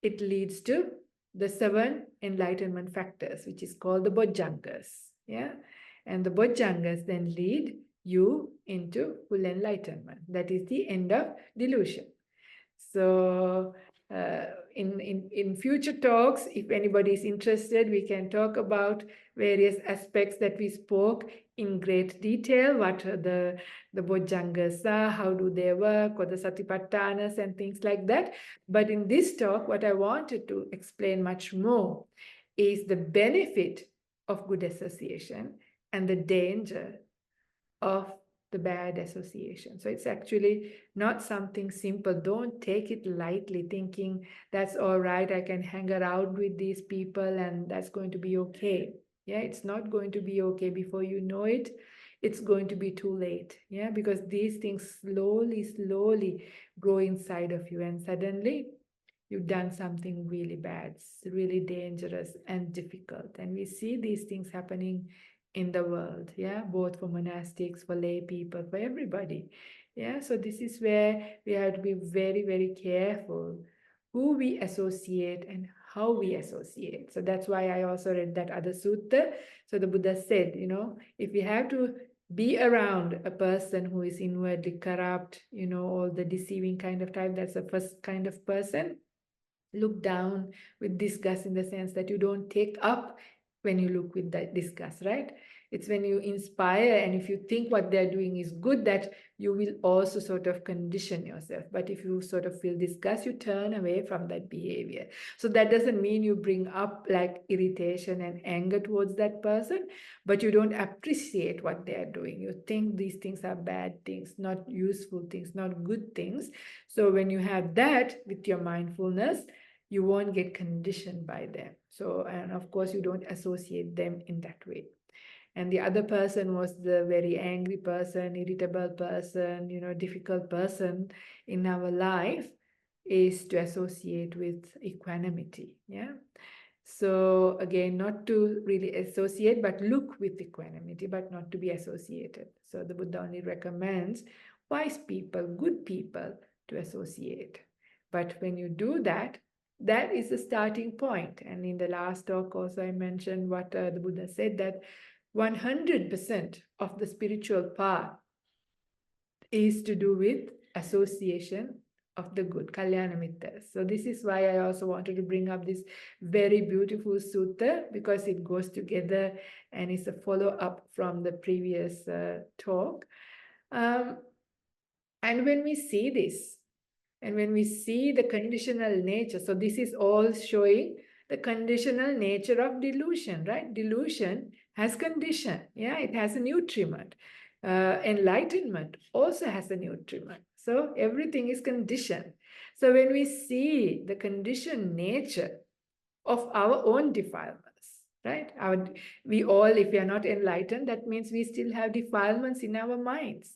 it leads to the 7 enlightenment factors, which is called the Bojjhangas. And the Bojjhangas then lead you into full enlightenment. That is the end of delusion. So in future talks, if anybody is interested, we can talk about various aspects that we spoke in great detail, what the Bojjhangas are, how do they work, or the Satipatthanas and things like that. But in this talk, what I wanted to explain much more is the benefit of good association and the danger of the bad association. So it's actually not something simple. Don't take it lightly, thinking that's all right, I can hang around with these people and that's going to be okay. It's not going to be okay. Before you know it, it's going to be too late. Because these things slowly grow inside of you, and suddenly you've done something really bad. It's really dangerous and difficult. And we see these things happening in the world, both for monastics, for lay people, for everybody. So this is where we have to be very, very careful who we associate and how we associate. So that's why I also read that other sutta. So the Buddha said, if we have to be around a person who is inwardly corrupt, all the deceiving kind of type, that's the first kind of person. Look down with disgust, in the sense that you don't take up when you look with that disgust, right? It's when you inspire, and if you think what they're doing is good, that you will also sort of condition yourself. But if you sort of feel disgust, you turn away from that behavior. So that doesn't mean you bring up like irritation and anger towards that person, but you don't appreciate what they're doing. You think these things are bad things, not useful things, not good things. So when you have that with your mindfulness, you won't get conditioned by them. So, and of course, you don't associate them in that way. And the other person was the very angry person, irritable person, difficult person in our life, is to associate with equanimity. So again, not to really associate, but look with equanimity, but not to be associated. So the Buddha only recommends wise people, good people to associate. But when you do that, that is the starting point. And in the last talk also I mentioned what the Buddha said, that 100% of the spiritual path is to do with association of the good, Kalyana Mittas. So this is why I also wanted to bring up this very beautiful sutta, because it goes together and is a follow-up from the previous talk. And when we see this, and when we see the conditional nature, so this is all showing the conditional nature of delusion, right? Delusion has condition, it has a nutriment. Enlightenment also has a nutriment. So everything is conditioned. So when we see the conditioned nature of our own defilements, right? We all, if we are not enlightened, that means we still have defilements in our minds.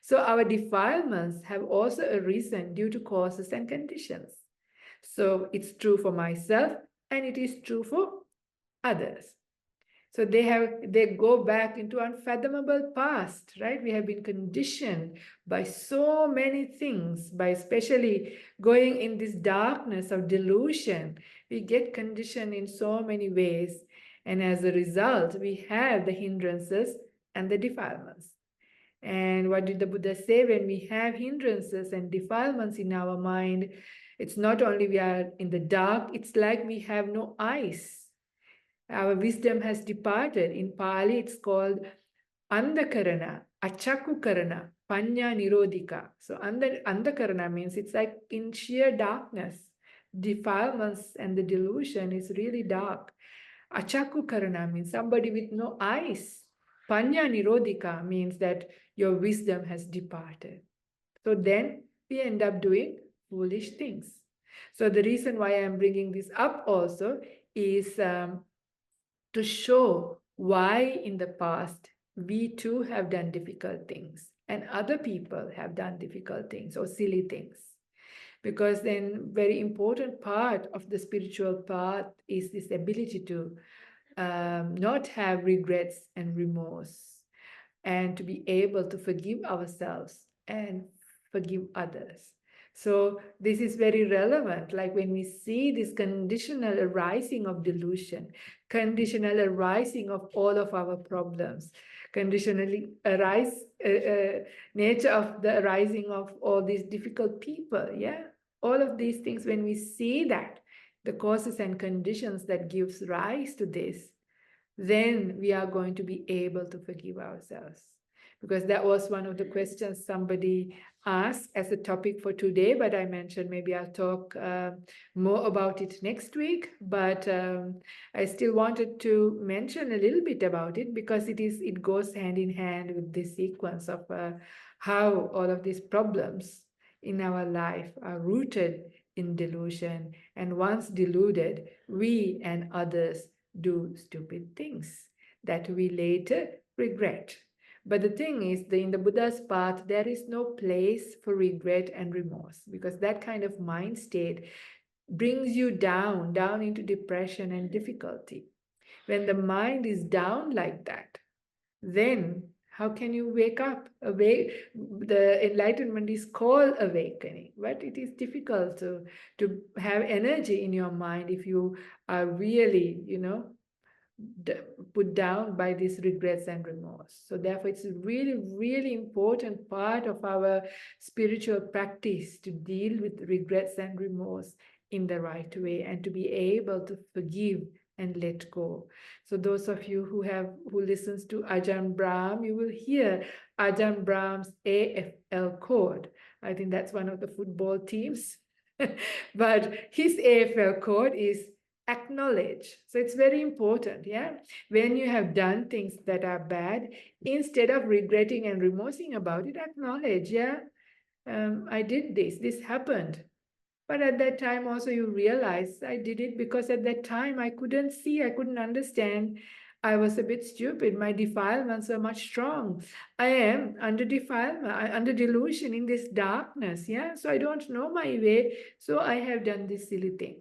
So our defilements have also arisen due to causes and conditions. So it's true for myself and it is true for others. So they go back into unfathomable past, right? We have been conditioned by so many things, by especially going in this darkness of delusion. We get conditioned in so many ways. And as a result, we have the hindrances and the defilements. And what did the Buddha say? When we have hindrances and defilements in our mind, it's not only we are in the dark, it's like we have no eyes. Our wisdom has departed. In Pali, it's called Andakarana, Achakukarana, Panya Nirodhika. So Andakarana means it's like in sheer darkness. Defilements and the delusion is really dark. Achakukarana means somebody with no eyes. Panya Nirodhika means that your wisdom has departed. So then we end up doing foolish things. So the reason why I'm bringing this up also is to show why in the past we too have done difficult things and other people have done difficult things or silly things. Because then very important part of the spiritual path is this ability to not have regrets and remorse, and to be able to forgive ourselves and forgive others. So this is very relevant, like when we see this conditional arising of delusion, conditional arising of all of our problems, conditionally nature of the arising of all these difficult people, yeah? All of these things, when we see that, the causes and conditions that gives rise to this, then we are going to be able to forgive ourselves. Because that was one of the questions somebody asked as a topic for today, but I mentioned maybe I'll talk more about it next week. But I still wanted to mention a little bit about it because it goes hand in hand with this sequence of how all of these problems in our life are rooted in delusion. And once deluded, we and others do stupid things that we later regret. But the thing is, in the Buddha's path, there is no place for regret and remorse, because that kind of mind state brings you down into depression and difficulty. When the mind is down like that, then how can you wake up? The enlightenment is called awakening, but it is difficult to have energy in your mind if you are really, put down by these regrets and remorse. So therefore, it's a really, really important part of our spiritual practice to deal with regrets and remorse in the right way and to be able to forgive and let go. So those of you who listens to Ajahn Brahm, you will hear Ajahn Brahm's AFL code. I think that's one of the football teams. But his AFL code is acknowledge. So it's very important, yeah? When you have done things that are bad, instead of regretting and remorsing about it, acknowledge, yeah? I did this happened. But at that time also you realize I did it because at that time I couldn't see, I couldn't understand. I was a bit stupid. My defilements were much strong. I am under defilement, under delusion in this darkness, yeah? So I don't know my way. So I have done this silly thing.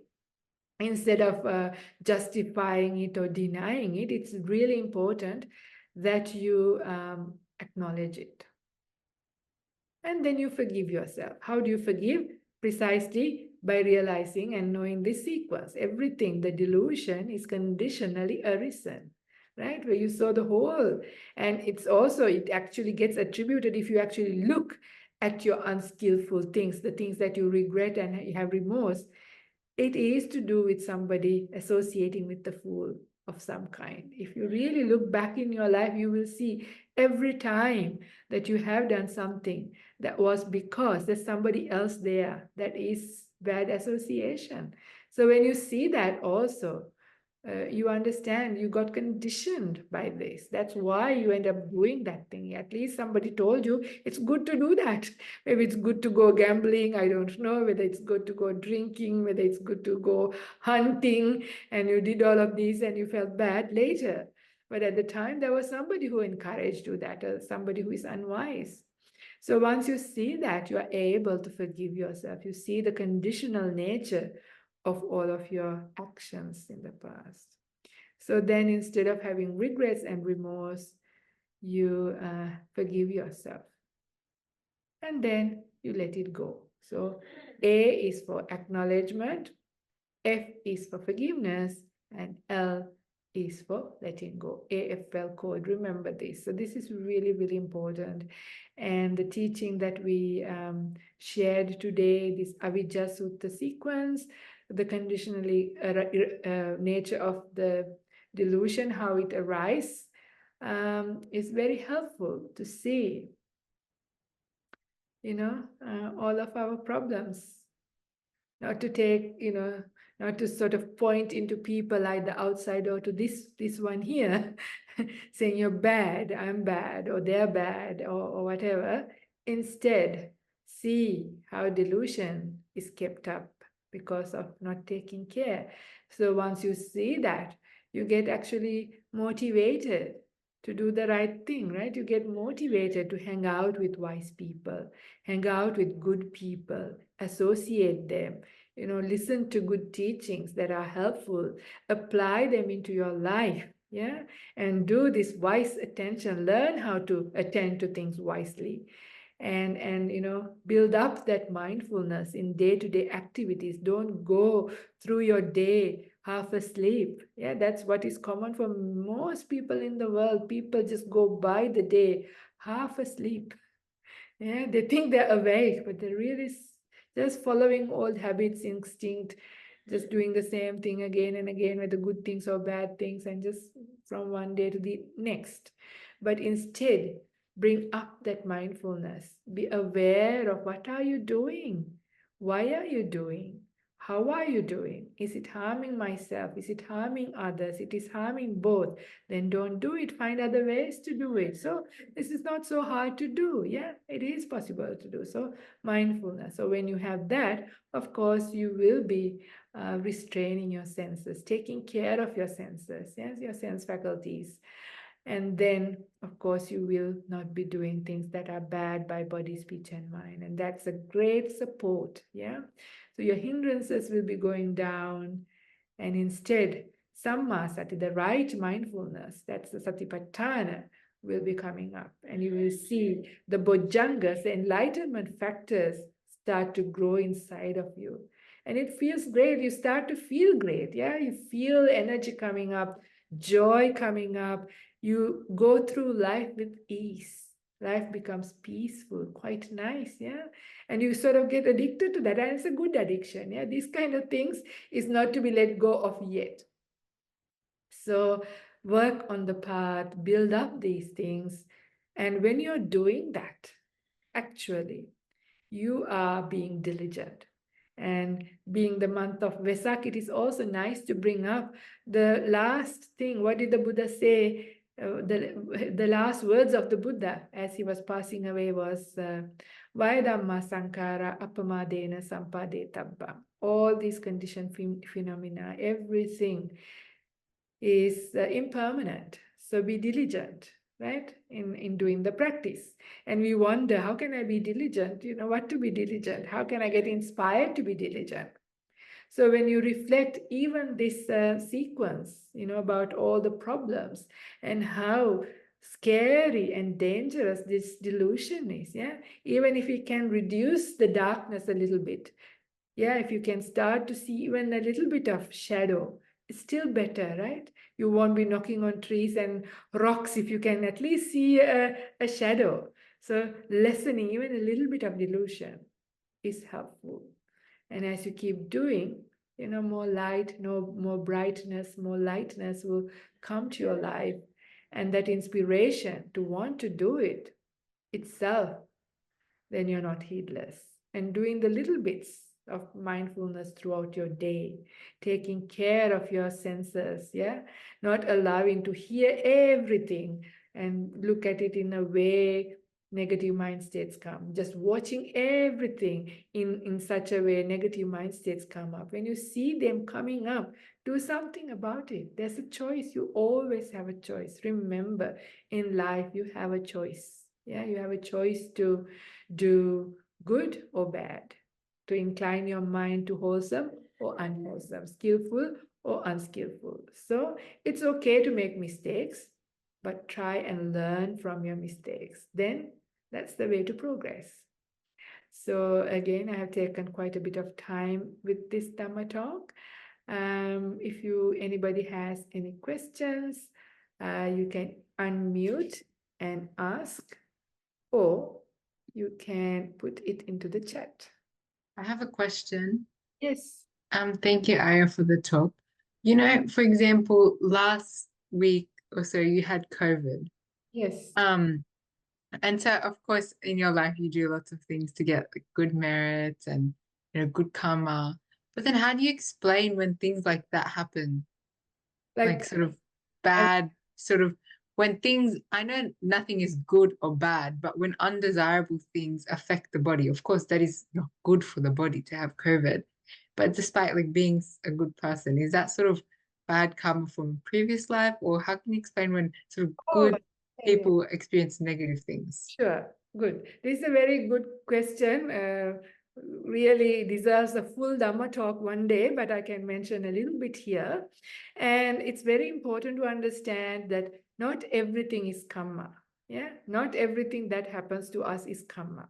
Instead of justifying it or denying it, it's really important that you acknowledge it. And then you forgive yourself. How do you forgive? Precisely by realizing and knowing this sequence. Everything, the delusion is conditionally arisen, right? Where you saw the whole. And it actually gets attributed if you actually look at your unskillful things, the things that you regret and you have remorse. It is to do with somebody associating with the fool of some kind. If you really look back in your life, you will see every time that you have done something that was because there's somebody else there. That is bad association. So when you see that also, you understand you got conditioned by this. That's why you end up doing that thing. At least somebody told you it's good to do that. Maybe it's good to go gambling. I don't know whether it's good to go drinking, whether it's good to go hunting, and you did all of these and you felt bad later. But at the time, there was somebody who encouraged you that, somebody who is unwise. So once you see that, you are able to forgive yourself. You see the conditional nature of all of your actions in the past. So then instead of having regrets and remorse, you forgive yourself. And then you let it go. So A is for acknowledgement, F is for forgiveness, and L is for letting go. AFL code, remember this. So this is really, really important. And the teaching that we shared today, this Avijjasutta sequence, the conditionally nature of the delusion, how it arises, is very helpful to see, all of our problems. Not to take, not to sort of point into people like the outsider, or to this one here, saying you're bad, I'm bad, or they're bad, or whatever. Instead, see how delusion is kept up because of not taking care. So once you see that, you get actually motivated to do the right thing, right? You get motivated to hang out with wise people, hang out with good people, associate them, listen to good teachings that are helpful, apply them into your life, yeah, and do this wise attention, learn how to attend to things wisely, and build up that mindfulness in day-to-day activities. Don't go through your day half asleep. Yeah, that's what is common for most people in the world. People just go by the day half asleep. Yeah, they think they're awake, but they're really just following old habits, instinct, just doing the same thing again and again, whether good things or bad things, and just from one day to the next. But instead, bring up that mindfulness. Be aware of what are you doing? Why are you doing? How are you doing? Is it harming myself? Is it harming others? It is harming both. Then don't do it. Find other ways to do it. So this is not so hard to do. Yeah, it is possible to do. So mindfulness. So when you have that, of course, you will be restraining your senses, taking care of your senses, yes, your sense faculties. And then, of course, you will not be doing things that are bad by body, speech, and mind. And that's a great support. Yeah. So your hindrances will be going down. And instead, sammasati, the right mindfulness, that's the satipatthana, will be coming up. And you will see the bojjhangas, the enlightenment factors, start to grow inside of you. And it feels great. You start to feel great. Yeah. You feel energy coming up, joy coming up. You go through life with ease. Life becomes peaceful, quite nice. Yeah. And you sort of get addicted to that. And it's a good addiction. Yeah. These kind of things is not to be let go of yet. So work on the path, build up these things. And when you're doing that, actually, you are being diligent. And being the month of Vesak, it is also nice to bring up the last thing. What did the Buddha say? The last words of the Buddha as he was passing away was Vayadhamma Sankara Apamadena Sampadetabba. All these conditioned phenomena, everything is impermanent. So be diligent, right, in doing the practice. And we wonder, how can I be diligent? What to be diligent? How can I get inspired to be diligent? So when you reflect even this sequence, about all the problems and how scary and dangerous this delusion is, yeah, even if we can reduce the darkness a little bit, yeah, if you can start to see even a little bit of shadow, it's still better, right? You won't be knocking on trees and rocks if you can at least see a shadow. So lessening even a little bit of delusion is helpful. And as you keep doing, more light, more brightness, more lightness will come to your life. And that inspiration to want to do it itself, then you're not heedless. And doing the little bits of mindfulness throughout your day, taking care of your senses, yeah, not allowing to hear everything and look at it in a way negative mind states come. Just watching everything in such a way negative mind states come up. When you see them coming up, do something about it. There's a choice. You always have a choice. Remember, in life, you have a choice. Yeah, you have a choice to do good or bad, to incline your mind to wholesome or unwholesome, skillful or unskillful. So it's okay to make mistakes, but try and learn from your mistakes. Then that's the way to progress. So again, I have taken quite a bit of time with this Dhamma talk. If anybody has any questions, you can unmute and ask, or you can put it into the chat.
I have a question.
Yes.
Thank you, Aya, for the talk. You know, for example, last week or so you had COVID.
Yes.
And so of course in your life you do lots of things to get like, good merits and good karma. But then how do you explain when things like that happen? Like
Like,
sort of
I
bad, sort of when things, I know nothing is good or bad, but when undesirable things affect the body, of course, that is not good for the body to have COVID. But despite like being a good person, is that sort of bad karma from previous life? Or how can you explain when sort of
oh,
good
yeah.
people experience negative things?
Sure, good. This is a very good question. Really deserves a full Dhamma talk one day, but I can mention a little bit here. And it's very important to understand that not everything is karma. Yeah, not everything that happens to us is karma.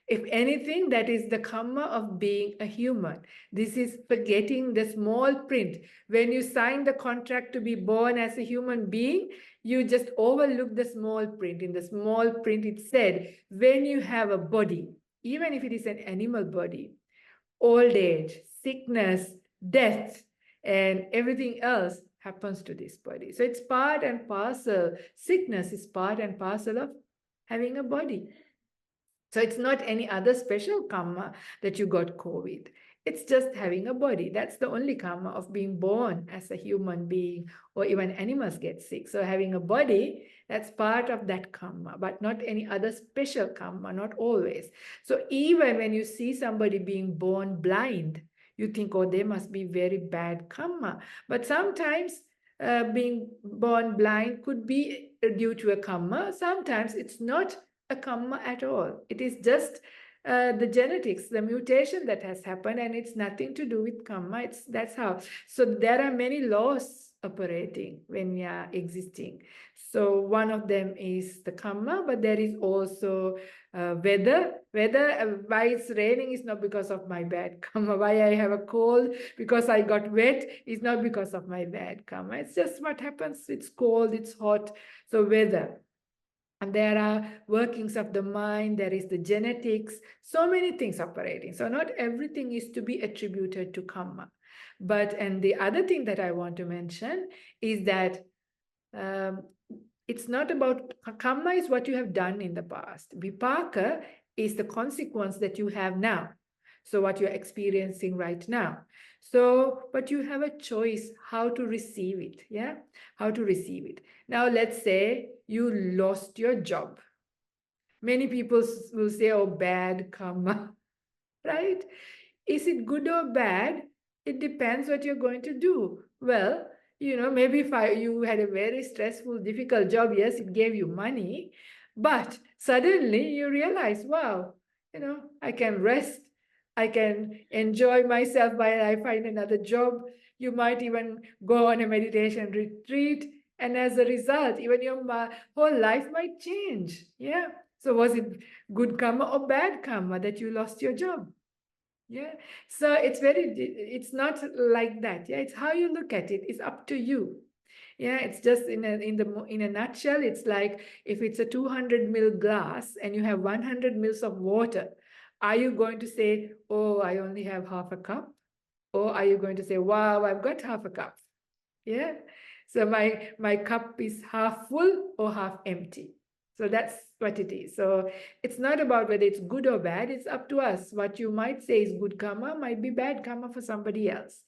If anything, that is the karma of being a human. This is forgetting the small print. When you sign the contract to be born as a human being, you just overlook the small print. In the small print, it said, when you have a body, even if it is an animal body, old age, sickness, death, and everything else happens to this body. So it's part and parcel. Sickness is part and parcel of having a body. So it's not any other special karma that you got COVID. It's just having a body. That's the only karma of being born as a human being, or even animals get sick. So having a body, that's part of that karma, but not any other special karma, not always. So even when you see somebody being born blind, you think, oh, they must be very bad karma. But sometimes being born blind could be due to a karma. Sometimes it's not a karma at all. It is just the genetics, the mutation that has happened, and it's nothing to do with karma. That's how. So there are many laws operating when we are existing. So one of them is the karma, but there is also weather. Why it's raining is not because of my bad karma. Why I have a cold because I got wet is not because of my bad karma. It's just what happens. It's cold, it's hot. So weather. And there are workings of the mind, there is the genetics, so many things operating. So not everything is to be attributed to karma. And the other thing that I want to mention is that um, it's not about, karma is what you have done in the past. Vipaka is the consequence that you have now. So what you're experiencing right now. So, but you have a choice how to receive it. Yeah, how to receive it. Now, let's say you lost your job. Many people will say, oh, bad karma, right? Is it good or bad? It depends what you're going to do. Well, maybe if you had a very stressful, difficult job, yes, it gave you money, but suddenly you realize, wow, I can rest, I can enjoy myself while I find another job. You might even go on a meditation retreat, and as a result, even your whole life might change. Yeah. So was it good karma or bad karma that you lost your job? Yeah. So it's not like that. Yeah. It's how you look at it. It's up to you. Yeah. It's just in a nutshell, it's like if it's a 200 ml glass and you have 100 mils of water, are you going to say, oh, I only have half a cup? Or are you going to say, wow, I've got half a cup? Yeah. So my cup is half full or half empty. So that's what it is. So it's not about whether it's good or bad. It's up to us. What you might say is good karma might be bad karma for somebody else.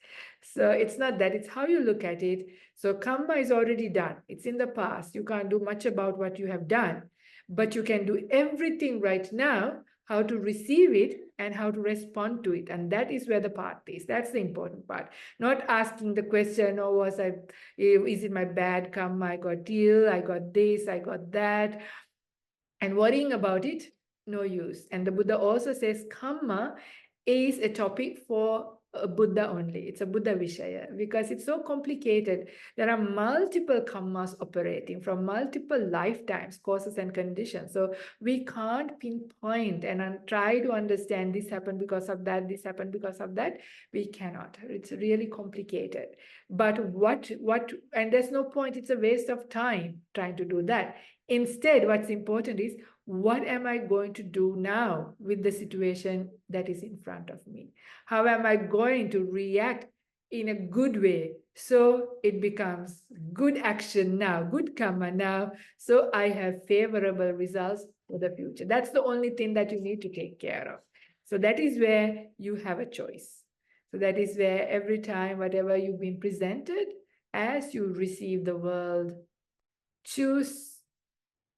So it's not that. It's how you look at it. So karma is already done. It's in the past. You can't do much about what you have done, but you can do everything right now, how to receive it and how to respond to it. And that is where the part is. That's the important part. Not asking the question, oh, is it my bad karma? I got ill, I got this, I got that. And worrying about it, no use. And the Buddha also says karma is a topic for a Buddha only. It's a Buddha Vishaya because it's so complicated. There are multiple karmas operating from multiple lifetimes, causes and conditions. So we can't pinpoint and try to understand this happened because of that, this happened because of that. We cannot. It's really complicated. But and there's no point. It's a waste of time trying to do that. Instead, what's important is what am I going to do now with the situation that is in front of me? How am I going to react in a good way? So it becomes good action now, good karma now. So I have favorable results for the future. That's the only thing that you need to take care of. So that is where you have a choice. So that is where every time, whatever you've been presented, as you receive the world, choose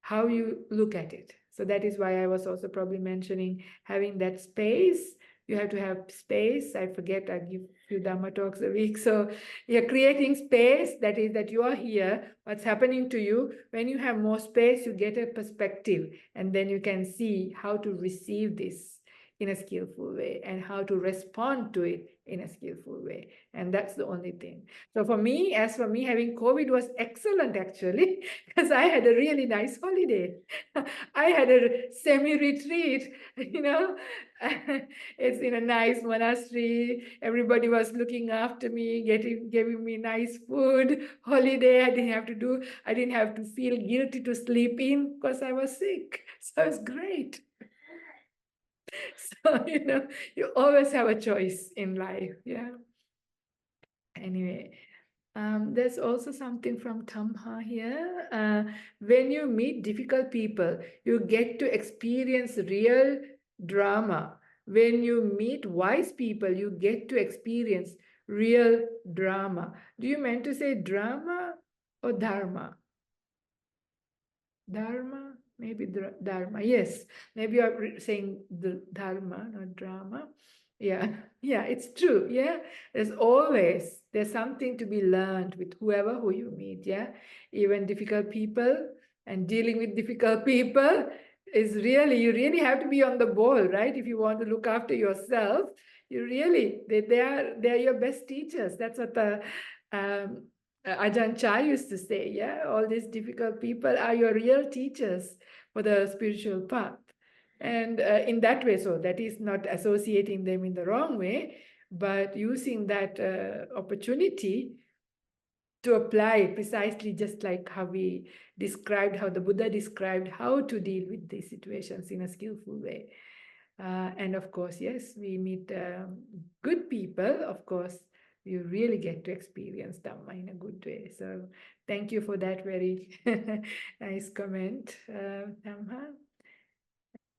how you look at it. So that is why I was also probably mentioning having that space. You have to have space. I forget, I give a few Dhamma talks a week. So you're creating space, that is that you are here, what's happening to you. When you have more space, you get a perspective, and then you can see how to receive this in a skillful way and how to respond to it in a skillful way. And that's the only thing. So for me, having COVID was excellent actually, because I had a really nice holiday. I had a semi-retreat, you know. It's in a nice monastery. Everybody was looking after me, giving me nice food, holiday. I didn't have to feel guilty to sleep in because I was sick. So it was great. So, you always have a choice in life. Yeah. Anyway, there's also something from Tamha here. When you meet difficult people, you get to experience real drama. When you meet wise people, you get to experience real drama. Do you meant to say drama or dharma? Dharma, maybe dharma. Yes, maybe you're saying the dharma, not drama. Yeah, yeah, it's true. Yeah, there's something to be learned with who you meet. Yeah, even difficult people and dealing with difficult people is you really have to be on the ball, right? If you want to look after yourself, they are your best teachers. That's what the Ajahn Chah used to say, yeah, all these difficult people are your real teachers for the spiritual path. And in that way, so that is not associating them in the wrong way, but using that opportunity to apply precisely just like how the Buddha described how to deal with these situations in a skillful way. And of course, yes, we meet good people, of course, you really get to experience Dhamma in a good way. So thank you for that very nice comment, Dhamma.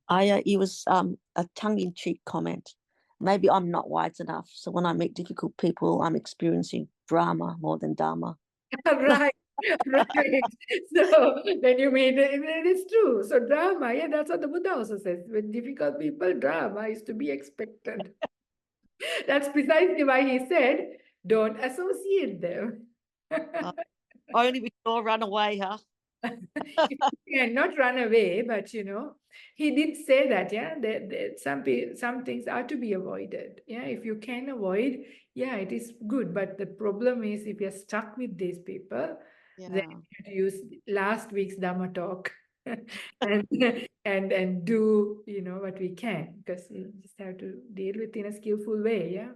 Ayya, it was a tongue-in-cheek comment. Maybe I'm not wise enough. So when I meet difficult people, I'm experiencing drama more than Dharma.
Right, right. So then you mean it is true. So drama, yeah, that's what the Buddha also says. With difficult people, drama is to be expected. That's precisely why he said, don't associate them.
Only we can all run away, huh?
You cannot run away, but he did say that, yeah, some things are to be avoided. Yeah, if you can avoid, yeah, it is good. But the problem is if you're stuck with these people, then you have to use last week's Dhamma talk and do what we can, because you just have to deal with in a skillful way. Yeah.